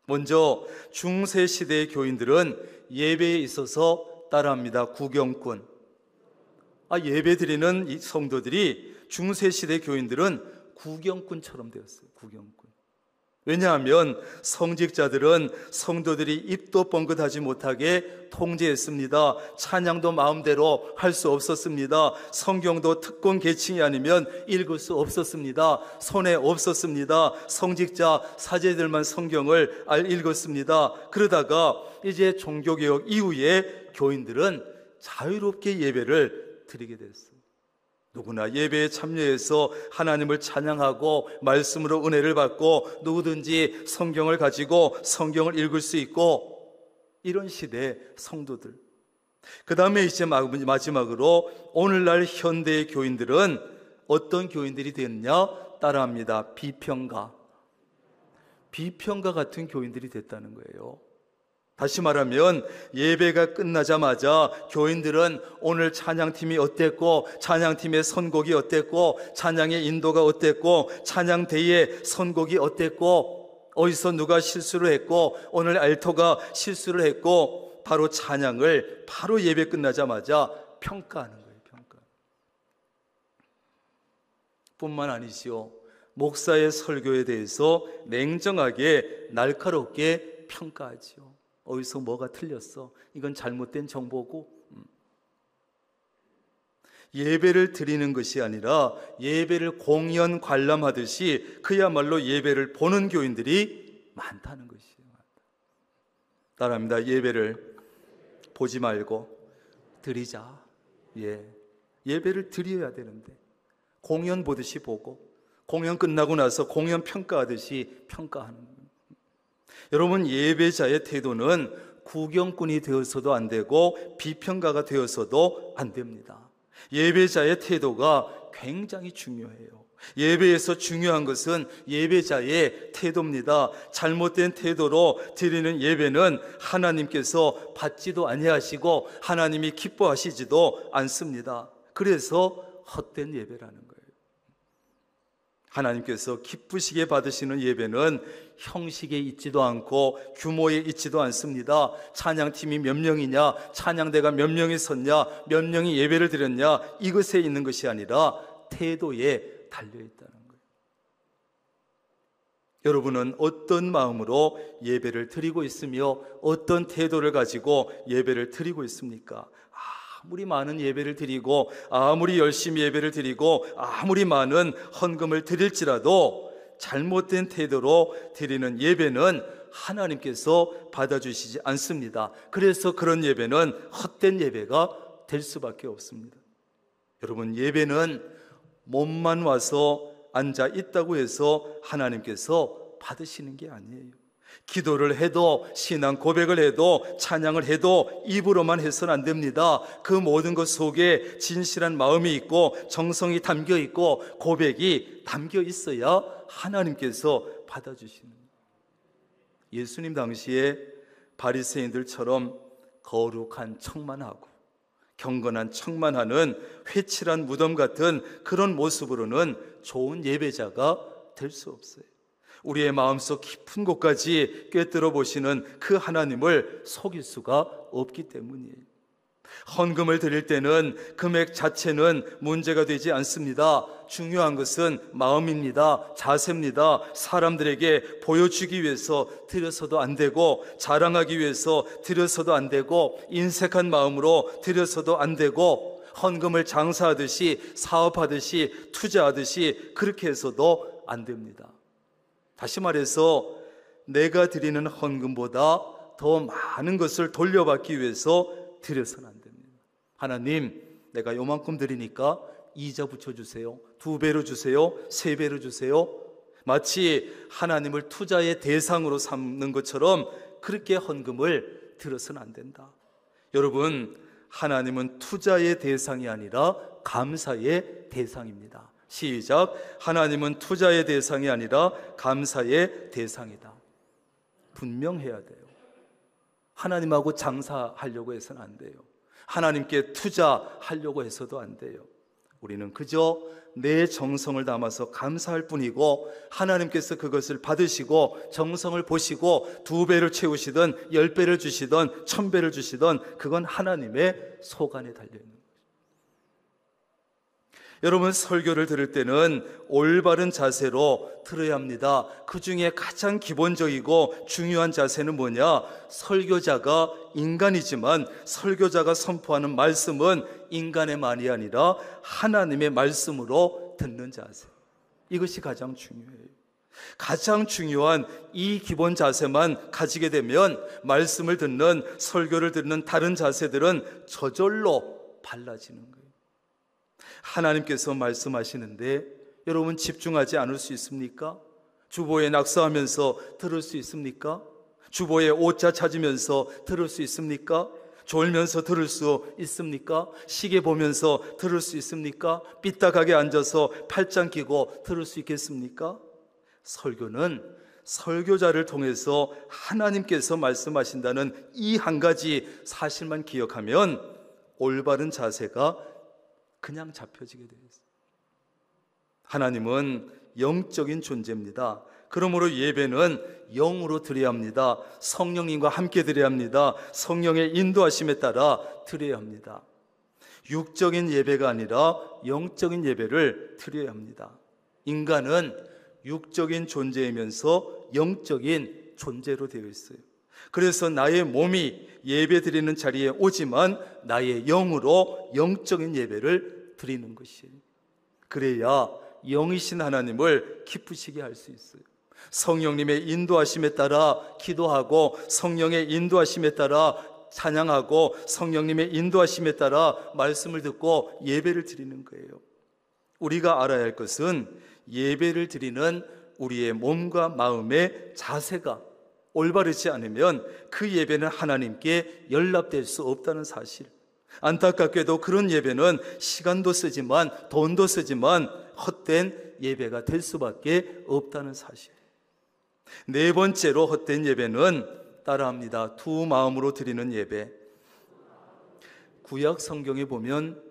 먼저 중세 시대의 교인들은 예배에 있어서 따라합니다. 구경꾼. 예배 드리는 이 성도들이 중세시대 교인들은 구경꾼처럼 되었어요. 구경꾼. 왜냐하면 성직자들은 성도들이 입도 뻥긋하지 못하게 통제했습니다. 찬양도 마음대로 할 수 없었습니다. 성경도 특권 계층이 아니면 읽을 수 없었습니다. 손에 없었습니다. 성직자 사제들만 성경을 읽었습니다. 그러다가 이제 종교개혁 이후에 교인들은 자유롭게 예배를 드리게 됐어요. 누구나 예배에 참여해서 하나님을 찬양하고 말씀으로 은혜를 받고 누구든지 성경을 가지고 성경을 읽을 수 있고, 이런 시대의 성도들. 그 다음에 이제 마지막으로 오늘날 현대의 교인들은 어떤 교인들이 됐냐? 따라합니다. 비평가 같은 교인들이 됐다는 거예요. 다시 말하면 예배가 끝나자마자 교인들은 오늘 찬양팀이 어땠고, 찬양팀의 선곡이 어땠고, 찬양의 인도가 어땠고, 찬양대의 선곡이 어땠고, 어디서 누가 실수를 했고, 오늘 알토가 실수를 했고, 바로 찬양을 바로 예배 끝나자마자 평가하는 거예요. 평가. 뿐만 아니지요, 목사의 설교에 대해서 냉정하게 날카롭게 평가하지요. 어디서 뭐가 틀렸어? 이건 잘못된 정보고. 예배를 드리는 것이 아니라 예배를 공연 관람하듯이 그야말로 예배를 보는 교인들이 많다는 것이에요. 따라합니다. 예배를 보지 말고 드리자. 예배를 드려야 되는데 공연 보듯이 보고 공연 끝나고 나서 공연 평가하듯이 평가하는 거예요. 여러분, 예배자의 태도는 구경꾼이 되어서도 안 되고 비평가가 되어서도 안 됩니다. 예배자의 태도가 굉장히 중요해요. 예배에서 중요한 것은 예배자의 태도입니다. 잘못된 태도로 드리는 예배는 하나님께서 받지도 아니하시고 하나님이 기뻐하시지도 않습니다. 그래서 헛된 예배라는 거예요. 하나님께서 기쁘시게 받으시는 예배는 형식에 있지도 않고 규모에 있지도 않습니다. 찬양팀이 몇 명이냐, 찬양대가 몇 명이 섰냐, 몇 명이 예배를 드렸냐, 이것에 있는 것이 아니라 태도에 달려있다는 거예요. 여러분은 어떤 마음으로 예배를 드리고 있으며 어떤 태도를 가지고 예배를 드리고 있습니까? 아무리 많은 예배를 드리고 아무리 열심히 예배를 드리고 아무리 많은 헌금을 드릴지라도 잘못된 태도로 드리는 예배는 하나님께서 받아주시지 않습니다. 그래서 그런 예배는 헛된 예배가 될 수밖에 없습니다. 여러분, 예배는 몸만 와서 앉아 있다고 해서 하나님께서 받으시는 게 아니에요. 기도를 해도 신앙 고백을 해도 찬양을 해도 입으로만 해서는 안 됩니다. 그 모든 것 속에 진실한 마음이 있고 정성이 담겨 있고 고백이 담겨 있어야 하나님께서 받아주시는 거예요. 예수님 당시에 바리새인들처럼 거룩한 척만 하고 경건한 척만 하는 회칠한 무덤 같은 그런 모습으로는 좋은 예배자가 될 수 없어요. 우리의 마음속 깊은 곳까지 꿰뚫어 보시는 그 하나님을 속일 수가 없기 때문이에요. 헌금을 드릴 때는 금액 자체는 문제가 되지 않습니다. 중요한 것은 마음입니다. 자세입니다. 사람들에게 보여주기 위해서 드려서도 안 되고 자랑하기 위해서 드려서도 안 되고 인색한 마음으로 드려서도 안 되고 헌금을 장사하듯이 사업하듯이 투자하듯이 그렇게 해서도 안 됩니다. 다시 말해서 내가 드리는 헌금보다 더 많은 것을 돌려받기 위해서 드려서는 안 됩니다. 하나님, 내가 요만큼 드리니까 이자 붙여주세요. 2배로 주세요. 3배로 주세요. 마치 하나님을 투자의 대상으로 삼는 것처럼 그렇게 헌금을 들어서는 안 된다. 여러분, 하나님은 투자의 대상이 아니라 감사의 대상입니다. 시작. 하나님은 투자의 대상이 아니라 감사의 대상이다. 분명해야 돼요. 하나님하고 장사하려고 해서는 안 돼요. 하나님께 투자하려고 해서도 안 돼요. 우리는 그저 내 정성을 담아서 감사할 뿐이고 하나님께서 그것을 받으시고 정성을 보시고 2배를 채우시든 10배를 주시든 1000배를 주시든 그건 하나님의 소관에 달려있는 거예요. 여러분, 설교를 들을 때는 올바른 자세로 들어야 합니다. 그 중에 가장 기본적이고 중요한 자세는 뭐냐? 설교자가 인간이지만 설교자가 선포하는 말씀은 인간의 말이 아니라 하나님의 말씀으로 듣는 자세. 이것이 가장 중요해요. 가장 중요한 이 기본 자세만 가지게 되면 말씀을 듣는, 설교를 듣는 다른 자세들은 저절로 달라지는 거예요. 하나님께서 말씀하시는데 여러분 집중하지 않을 수 있습니까? 주보에 낙서하면서 들을 수 있습니까? 주보에 오자 찾으면서 들을 수 있습니까? 졸면서 들을 수 있습니까? 시계 보면서 들을 수 있습니까? 삐딱하게 앉아서 팔짱 끼고 들을 수 있겠습니까? 설교는 설교자를 통해서 하나님께서 말씀하신다는 이 한 가지 사실만 기억하면 올바른 자세가 그냥 잡혀지게 되어 있어요. 하나님은 영적인 존재입니다. 그러므로 예배는 영으로 드려야 합니다. 성령님과 함께 드려야 합니다. 성령의 인도하심에 따라 드려야 합니다. 육적인 예배가 아니라 영적인 예배를 드려야 합니다. 인간은 육적인 존재이면서 영적인 존재로 되어 있어요. 그래서 나의 몸이 예배 드리는 자리에 오지만 나의 영으로 영적인 예배를 드리는 것이에요. 그래야 영이신 하나님을 기쁘시게 할 수 있어요. 성령님의 인도하심에 따라 기도하고 성령의 인도하심에 따라 찬양하고 성령님의 인도하심에 따라 말씀을 듣고 예배를 드리는 거예요. 우리가 알아야 할 것은 예배를 드리는 우리의 몸과 마음의 자세가 올바르지 않으면 그 예배는 하나님께 연락될 수 없다는 사실. 안타깝게도 그런 예배는 시간도 쓰지만 돈도 쓰지만 헛된 예배가 될 수밖에 없다는 사실. 네 번째로 헛된 예배는 따라합니다. 두 마음으로 드리는 예배. 구약 성경에 보면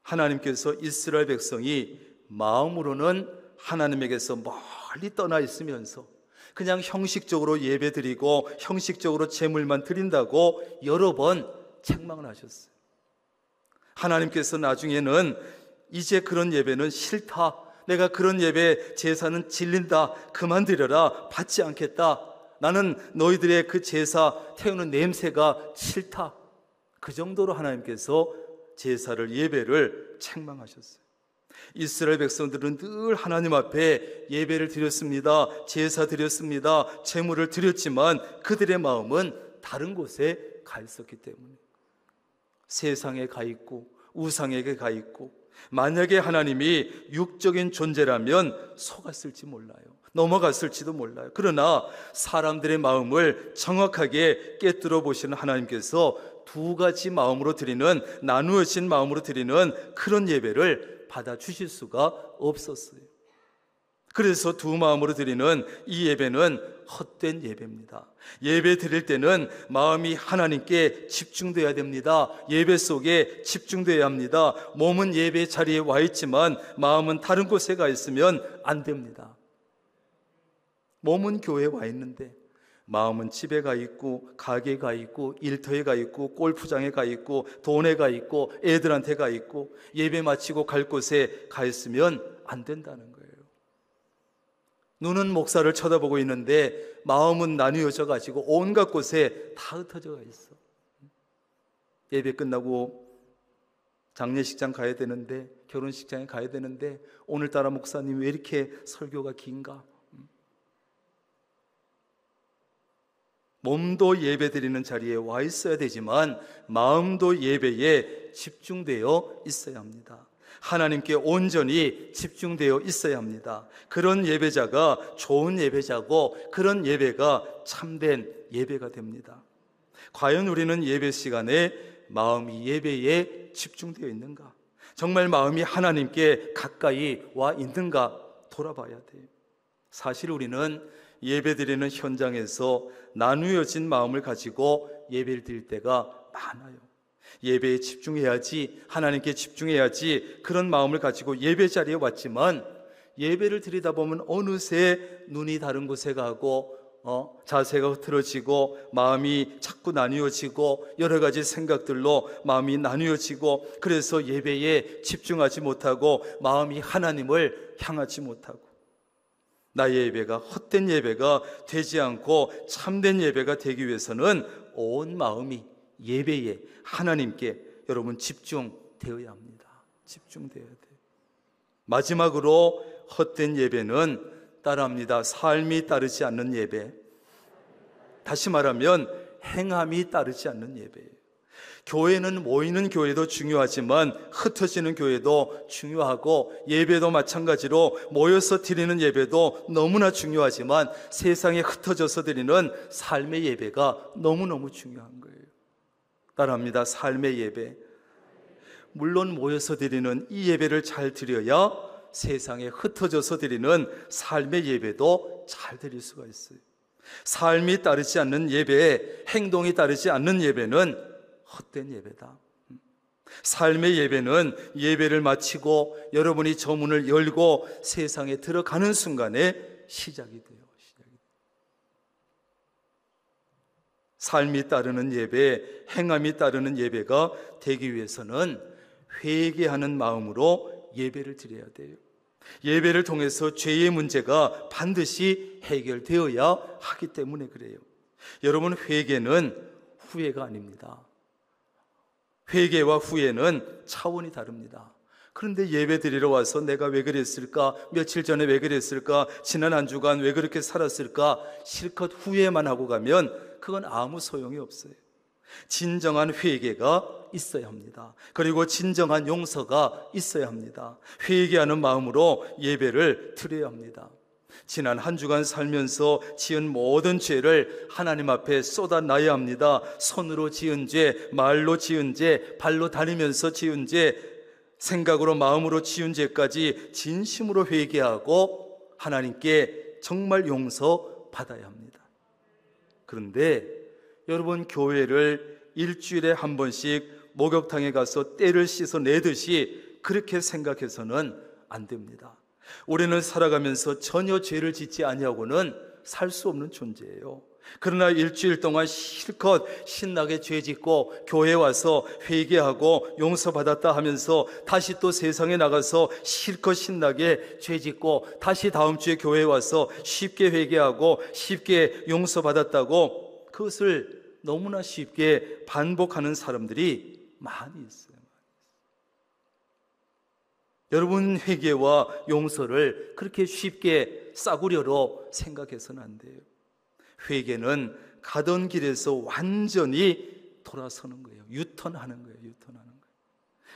하나님께서 이스라엘 백성이 마음으로는 하나님에게서 멀리 떠나 있으면서 그냥 형식적으로 예배드리고 형식적으로 제물만 드린다고 여러 번 책망을 하셨어요. 하나님께서 나중에는 이제 그런 예배는 싫다, 내가 그런 예배 제사는 질린다, 그만 드려라, 받지 않겠다, 나는 너희들의 그 제사 태우는 냄새가 싫다, 그 정도로 하나님께서 제사를, 예배를 책망하셨어요. 이스라엘 백성들은 늘 하나님 앞에 예배를 드렸습니다, 제사 드렸습니다, 제물을 드렸지만 그들의 마음은 다른 곳에 가 있었기 때문에, 세상에 가 있고 우상에게 가 있고, 만약에 하나님이 육적인 존재라면 속았을지 몰라요, 넘어갔을지도 몰라요. 그러나 사람들의 마음을 정확하게 꿰뚫어 보시는 하나님께서 두 가지 마음으로 드리는, 나누어진 마음으로 드리는 그런 예배를 받아주실 수가 없었어요. 그래서 두 마음으로 드리는 이 예배는 헛된 예배입니다. 예배 드릴 때는 마음이 하나님께 집중돼야 됩니다. 예배 속에 집중돼야 합니다. 몸은 예배 자리에 와 있지만 마음은 다른 곳에 가 있으면 안 됩니다. 몸은 교회에 와 있는데 마음은 집에 가 있고, 가게에 가 있고, 일터에 가 있고, 골프장에 가 있고, 돈에 가 있고, 애들한테 가 있고, 예배 마치고 갈 곳에 가 있으면 안 된다는 거예요. 눈은 목사를 쳐다보고 있는데 마음은 나뉘어져 가지고 온갖 곳에 다 흩어져 가 있어. 예배 끝나고 장례식장 가야 되는데, 결혼식장에 가야 되는데, 오늘따라 목사님 왜 이렇게 설교가 긴가? 몸도 예배 드리는 자리에 와 있어야 되지만 마음도 예배에 집중되어 있어야 합니다. 하나님께 온전히 집중되어 있어야 합니다. 그런 예배자가 좋은 예배자고, 그런 예배가 참된 예배가 됩니다. 과연 우리는 예배 시간에 마음이 예배에 집중되어 있는가? 정말 마음이 하나님께 가까이 와 있는가 돌아봐야 돼요. 사실 우리는 예배드리는 현장에서 나누어진 마음을 가지고 예배를 드릴 때가 많아요. 예배에 집중해야지, 하나님께 집중해야지, 그런 마음을 가지고 예배 자리에 왔지만 예배를 드리다 보면 어느새 눈이 다른 곳에 가고, 자세가 흐트러지고, 마음이 자꾸 나뉘어지고, 여러 가지 생각들로 마음이 나뉘어지고, 그래서 예배에 집중하지 못하고 마음이 하나님을 향하지 못하고, 나의 예배가 헛된 예배가 되지 않고 참된 예배가 되기 위해서는 온 마음이 예배에, 하나님께 여러분 집중되어야 합니다. 집중되어야 돼요. 마지막으로 헛된 예배는 따라합니다. 삶이 따르지 않는 예배. 다시 말하면 행함이 따르지 않는 예배예요. 교회는 모이는 교회도 중요하지만 흩어지는 교회도 중요하고, 예배도 마찬가지로 모여서 드리는 예배도 너무나 중요하지만 세상에 흩어져서 드리는 삶의 예배가 너무너무 중요한 거예요. 따라합니다. 삶의 예배. 물론 모여서 드리는 이 예배를 잘 드려야 세상에 흩어져서 드리는 삶의 예배도 잘 드릴 수가 있어요. 삶이 따르지 않는 예배, 행동이 따르지 않는 예배는 헛된 예배다. 삶의 예배는 예배를 마치고 여러분이 저 문을 열고 세상에 들어가는 순간에 시작이 돼요. 삶이 따르는 예배, 행함이 따르는 예배가 되기 위해서는 회개하는 마음으로 예배를 드려야 돼요. 예배를 통해서 죄의 문제가 반드시 해결되어야 하기 때문에 그래요. 여러분, 회개는 후회가 아닙니다. 회개와 후회는 차원이 다릅니다. 그런데 예배 드리러 와서 내가 왜 그랬을까? 며칠 전에 왜 그랬을까? 지난 한 주간 왜 그렇게 살았을까? 실컷 후회만 하고 가면 그건 아무 소용이 없어요. 진정한 회개가 있어야 합니다. 그리고 진정한 용서가 있어야 합니다. 회개하는 마음으로 예배를 드려야 합니다. 지난 한 주간 살면서 지은 모든 죄를 하나님 앞에 쏟아놔야 합니다. 손으로 지은 죄, 말로 지은 죄, 발로 다니면서 지은 죄, 생각으로 마음으로 지은 죄까지 진심으로 회개하고 하나님께 정말 용서받아야 합니다. 그런데 여러분, 교회를 일주일에 한 번씩 목욕탕에 가서 때를 씻어내듯이 그렇게 생각해서는 안 됩니다. 우리는 살아가면서 전혀 죄를 짓지 아니하고는 살 수 없는 존재예요. 그러나 일주일 동안 실컷 신나게 죄짓고 교회에 와서 회개하고 용서받았다 하면서 다시 또 세상에 나가서 실컷 신나게 죄짓고 다시 다음 주에 교회에 와서 쉽게 회개하고 쉽게 용서받았다고 그것을 너무나 쉽게 반복하는 사람들이 많이 있어요. 여러분, 회개와 용서를 그렇게 쉽게 싸구려로 생각해서는 안 돼요. 회개는 가던 길에서 완전히 돌아서는 거예요. 유턴하는 거예요.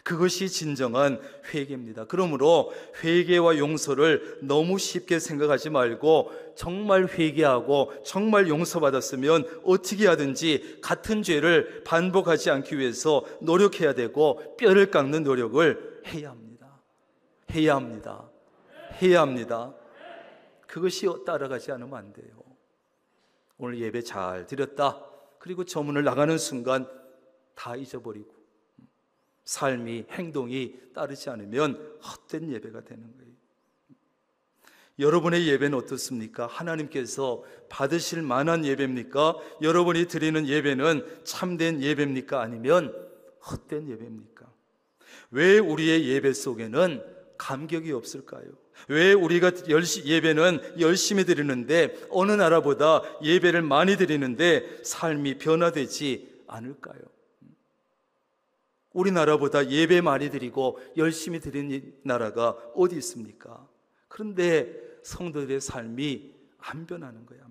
그것이 진정한 회개입니다. 그러므로 회개와 용서를 너무 쉽게 생각하지 말고 정말 회개하고 정말 용서받았으면 어떻게 하든지 같은 죄를 반복하지 않기 위해서 노력해야 되고 뼈를 깎는 노력을 해야 합니다. 그것이 따라가지 않으면 안 돼요. 오늘 예배 잘 드렸다. 그리고 저문을 나가는 순간 다 잊어버리고 삶이, 행동이 따르지 않으면 헛된 예배가 되는 거예요. 여러분의 예배는 어떻습니까? 하나님께서 받으실 만한 예배입니까? 여러분이 드리는 예배는 참된 예배입니까? 아니면 헛된 예배입니까? 왜 우리의 예배 속에는 감격이 없을까요? 왜 우리가 예배는 열심히 드리는데 어느 나라보다 예배를 많이 드리는데 삶이 변화되지 않을까요? 우리나라보다 예배 많이 드리고 열심히 드리는 나라가 어디 있습니까? 그런데 성도들의 삶이 안 변하는 거예요.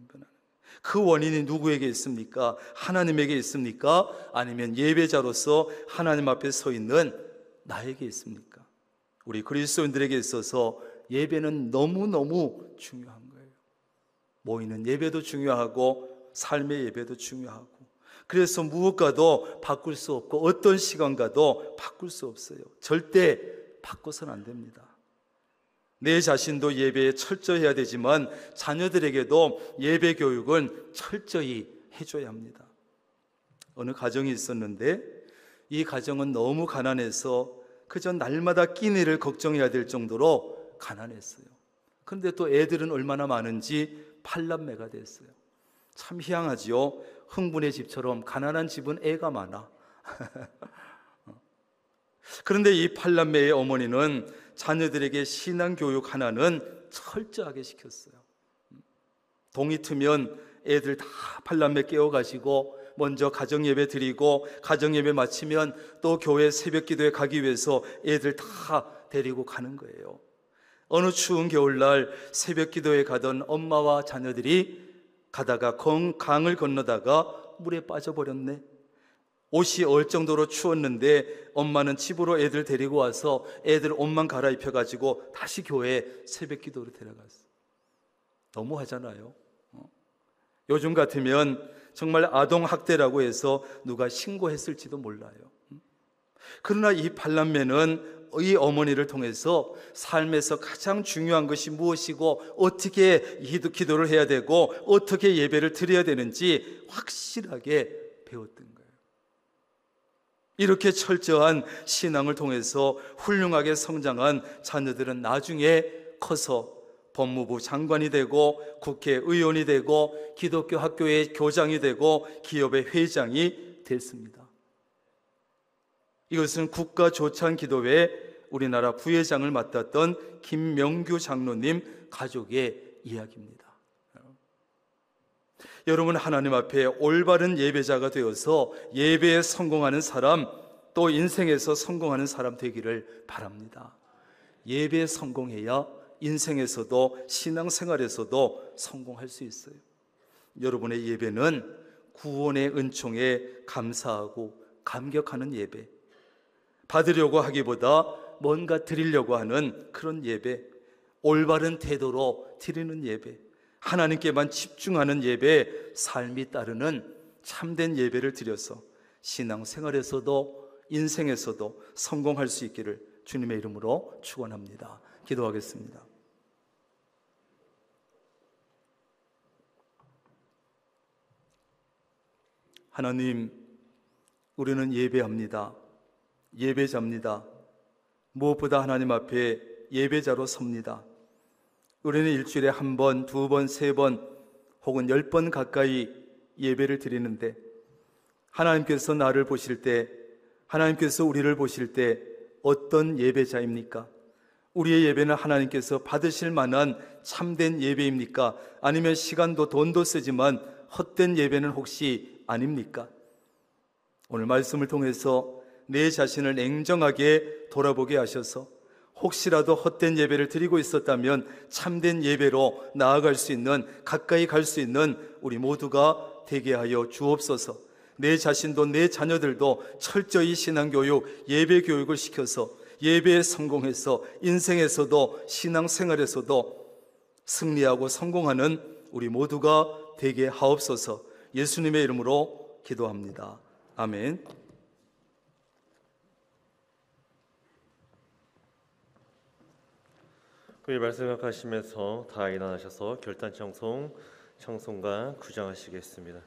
그 원인이 누구에게 있습니까? 하나님에게 있습니까? 아니면 예배자로서 하나님 앞에 서 있는 나에게 있습니까? 우리 그리스도인들에게 있어서 예배는 너무너무 중요한 거예요. 모이는 예배도 중요하고 삶의 예배도 중요하고, 그래서 무엇과도 바꿀 수 없고 어떤 시간과도 바꿀 수 없어요. 절대 바꿔서는 안 됩니다. 내 자신도 예배에 철저해야 되지만 자녀들에게도 예배 교육은 철저히 해줘야 합니다. 어느 가정이 있었는데 이 가정은 너무 가난해서 그저 날마다 끼니를 걱정해야 될 정도로 가난했어요. 그런데 또 애들은 얼마나 많은지 8남매가 됐어요. 참 희한하지요. 흥분의 집처럼 가난한 집은 애가 많아. 그런데 이 8남매의 어머니는 자녀들에게 신앙교육 하나는 철저하게 시켰어요. 동이 트면 애들 다 8남매 깨워가지고 먼저 가정예배 드리고 가정예배 마치면 또 교회 새벽기도에 가기 위해서 애들 다 데리고 가는 거예요. 어느 추운 겨울날 새벽기도에 가던 엄마와 자녀들이 가다가 강을 건너다가 물에 빠져버렸네. 옷이 얼 정도로 추웠는데 엄마는 집으로 애들 데리고 와서 애들 옷만 갈아입혀가지고 다시 교회에 새벽기도로 데려갔어. 너무하잖아요. 요즘 같으면 정말 아동학대라고 해서 누가 신고했을지도 몰라요. 그러나 이 8남매는 이 어머니를 통해서 삶에서 가장 중요한 것이 무엇이고 어떻게 기도를 해야 되고 어떻게 예배를 드려야 되는지 확실하게 배웠던 거예요. 이렇게 철저한 신앙을 통해서 훌륭하게 성장한 자녀들은 나중에 커서 법무부 장관이 되고 국회의원이 되고 기독교 학교의 교장이 되고 기업의 회장이 됐습니다. 이것은 국가조찬기도회 우리나라 부회장을 맡았던 김명규 장로님 가족의 이야기입니다. 여러분, 하나님 앞에 올바른 예배자가 되어서 예배에 성공하는 사람, 또 인생에서 성공하는 사람 되기를 바랍니다. 예배에 성공해야 인생에서도 신앙생활에서도 성공할 수 있어요. 여러분의 예배는 구원의 은총에 감사하고 감격하는 예배, 받으려고 하기보다 뭔가 드리려고 하는 그런 예배, 올바른 태도로 드리는 예배, 하나님께만 집중하는 예배, 삶이 따르는 참된 예배를 드려서 신앙생활에서도 인생에서도 성공할 수 있기를 주님의 이름으로 축원합니다. 기도하겠습니다. 하나님, 우리는 예배합니다. 예배자입니다. 무엇보다 하나님 앞에 예배자로 섭니다. 우리는 일주일에 한 번, 두 번, 세 번 혹은 10번 가까이 예배를 드리는데 하나님께서 나를 보실 때, 하나님께서 우리를 보실 때 어떤 예배자입니까? 우리의 예배는 하나님께서 받으실 만한 참된 예배입니까? 아니면 시간도 돈도 쓰지만 헛된 예배는 혹시 아닙니까? 오늘 말씀을 통해서 내 자신을 냉정하게 돌아보게 하셔서 혹시라도 헛된 예배를 드리고 있었다면 참된 예배로 나아갈 수 있는, 가까이 갈 수 있는 우리 모두가 되게 하여 주옵소서. 내 자신도 내 자녀들도 철저히 신앙교육, 예배 교육을 시켜서 예배에 성공해서 인생에서도 신앙생활에서도 승리하고 성공하는 우리 모두가 되게 하옵소서. 예수님의 이름으로 기도합니다. 아멘. 그 말씀 생각하시면서 다 일어나셔서 결단 청송과 구정하시겠습니다.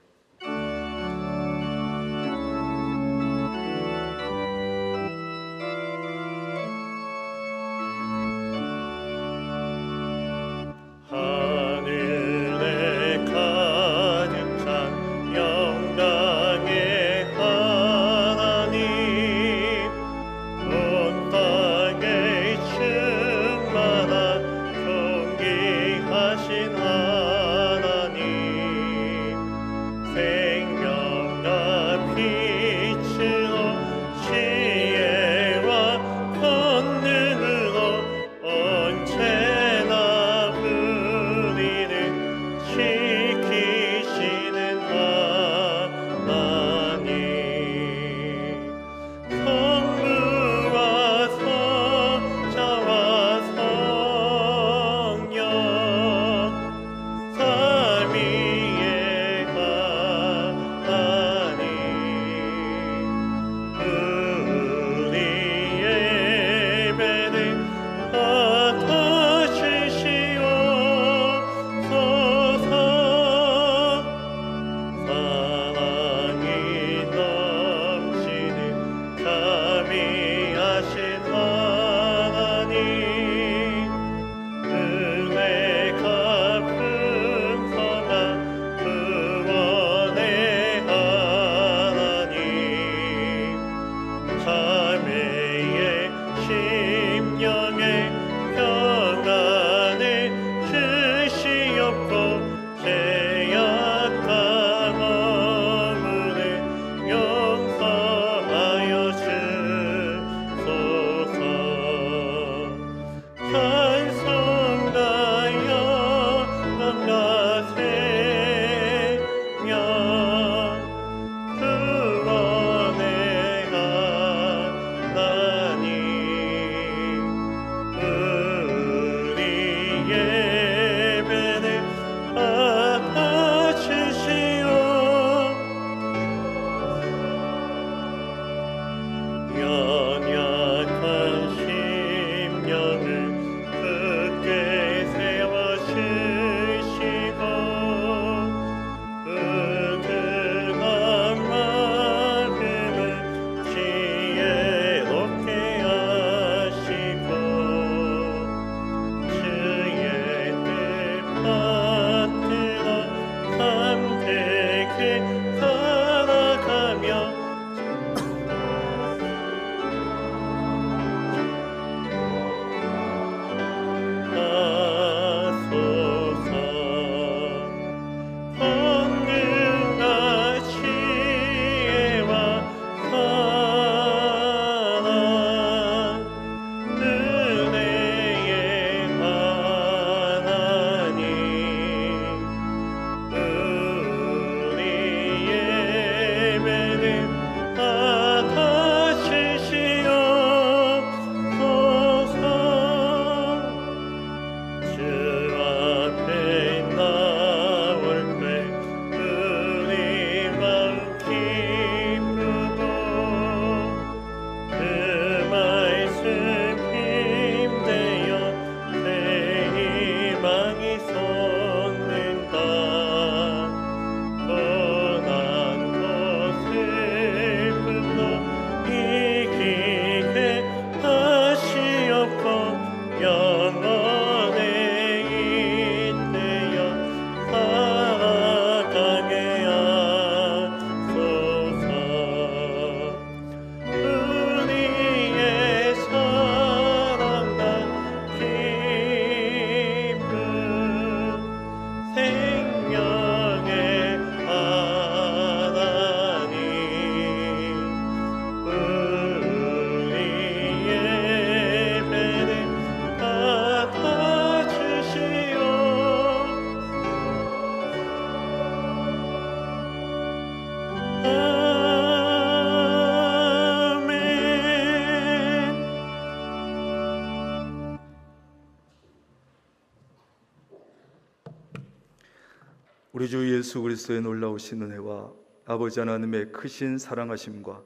우리 주 예수 그리스도의 놀라우신 은혜와 아버지 하나님의 크신 사랑하심과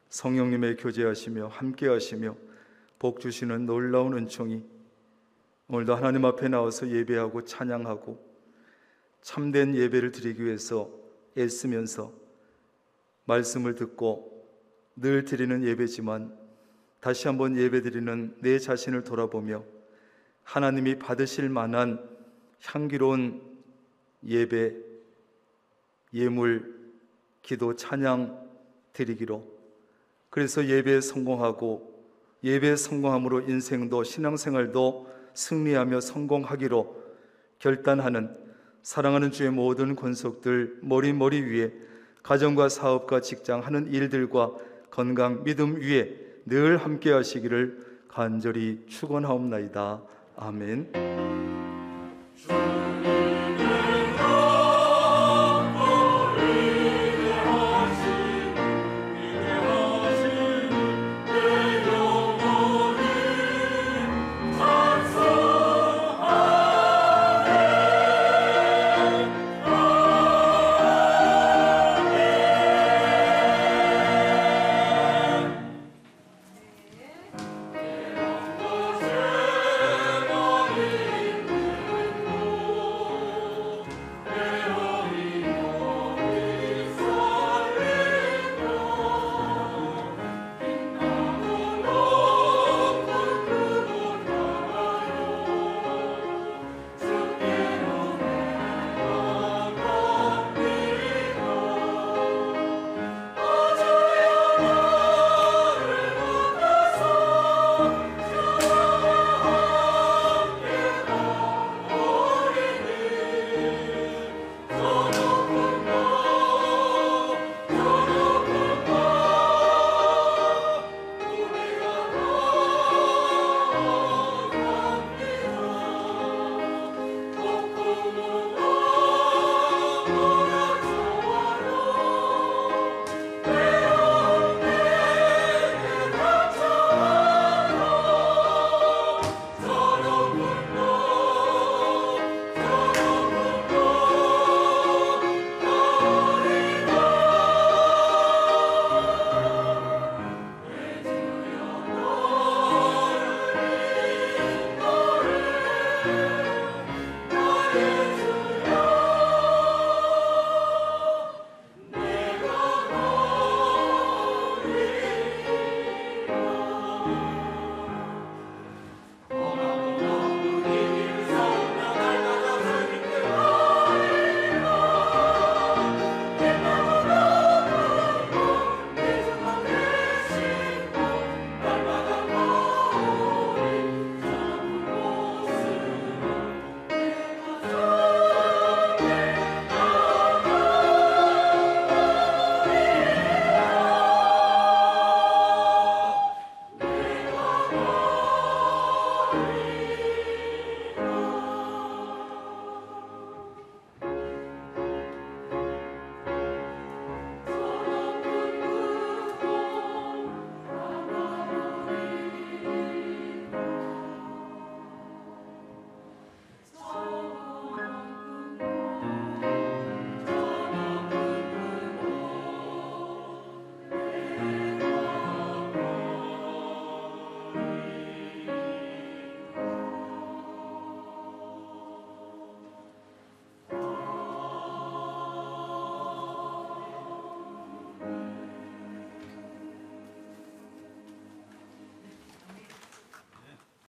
성령님의 교제하시며 함께하시며 복 주시는 놀라운 은총이 오늘도 하나님 앞에 나와서 예배하고 찬양하고 참된 예배를 드리기 위해서 애쓰면서 말씀을 듣고 늘 드리는 예배지만 다시 한번 예배드리는 내 자신을 돌아보며 하나님이 받으실 만한 향기로운 예배, 예물, 기도, 찬양 드리기로, 그래서 예배에 성공하고 예배에 성공함으로 인생도 신앙생활도 승리하며 성공하기로 결단하는 사랑하는 주의 모든 권속들 머리 위에 가정과 사업과 직장 하는 일들과 건강, 믿음 위에 늘 함께 하시기를 간절히 축원하옵나이다. 아멘. 주님을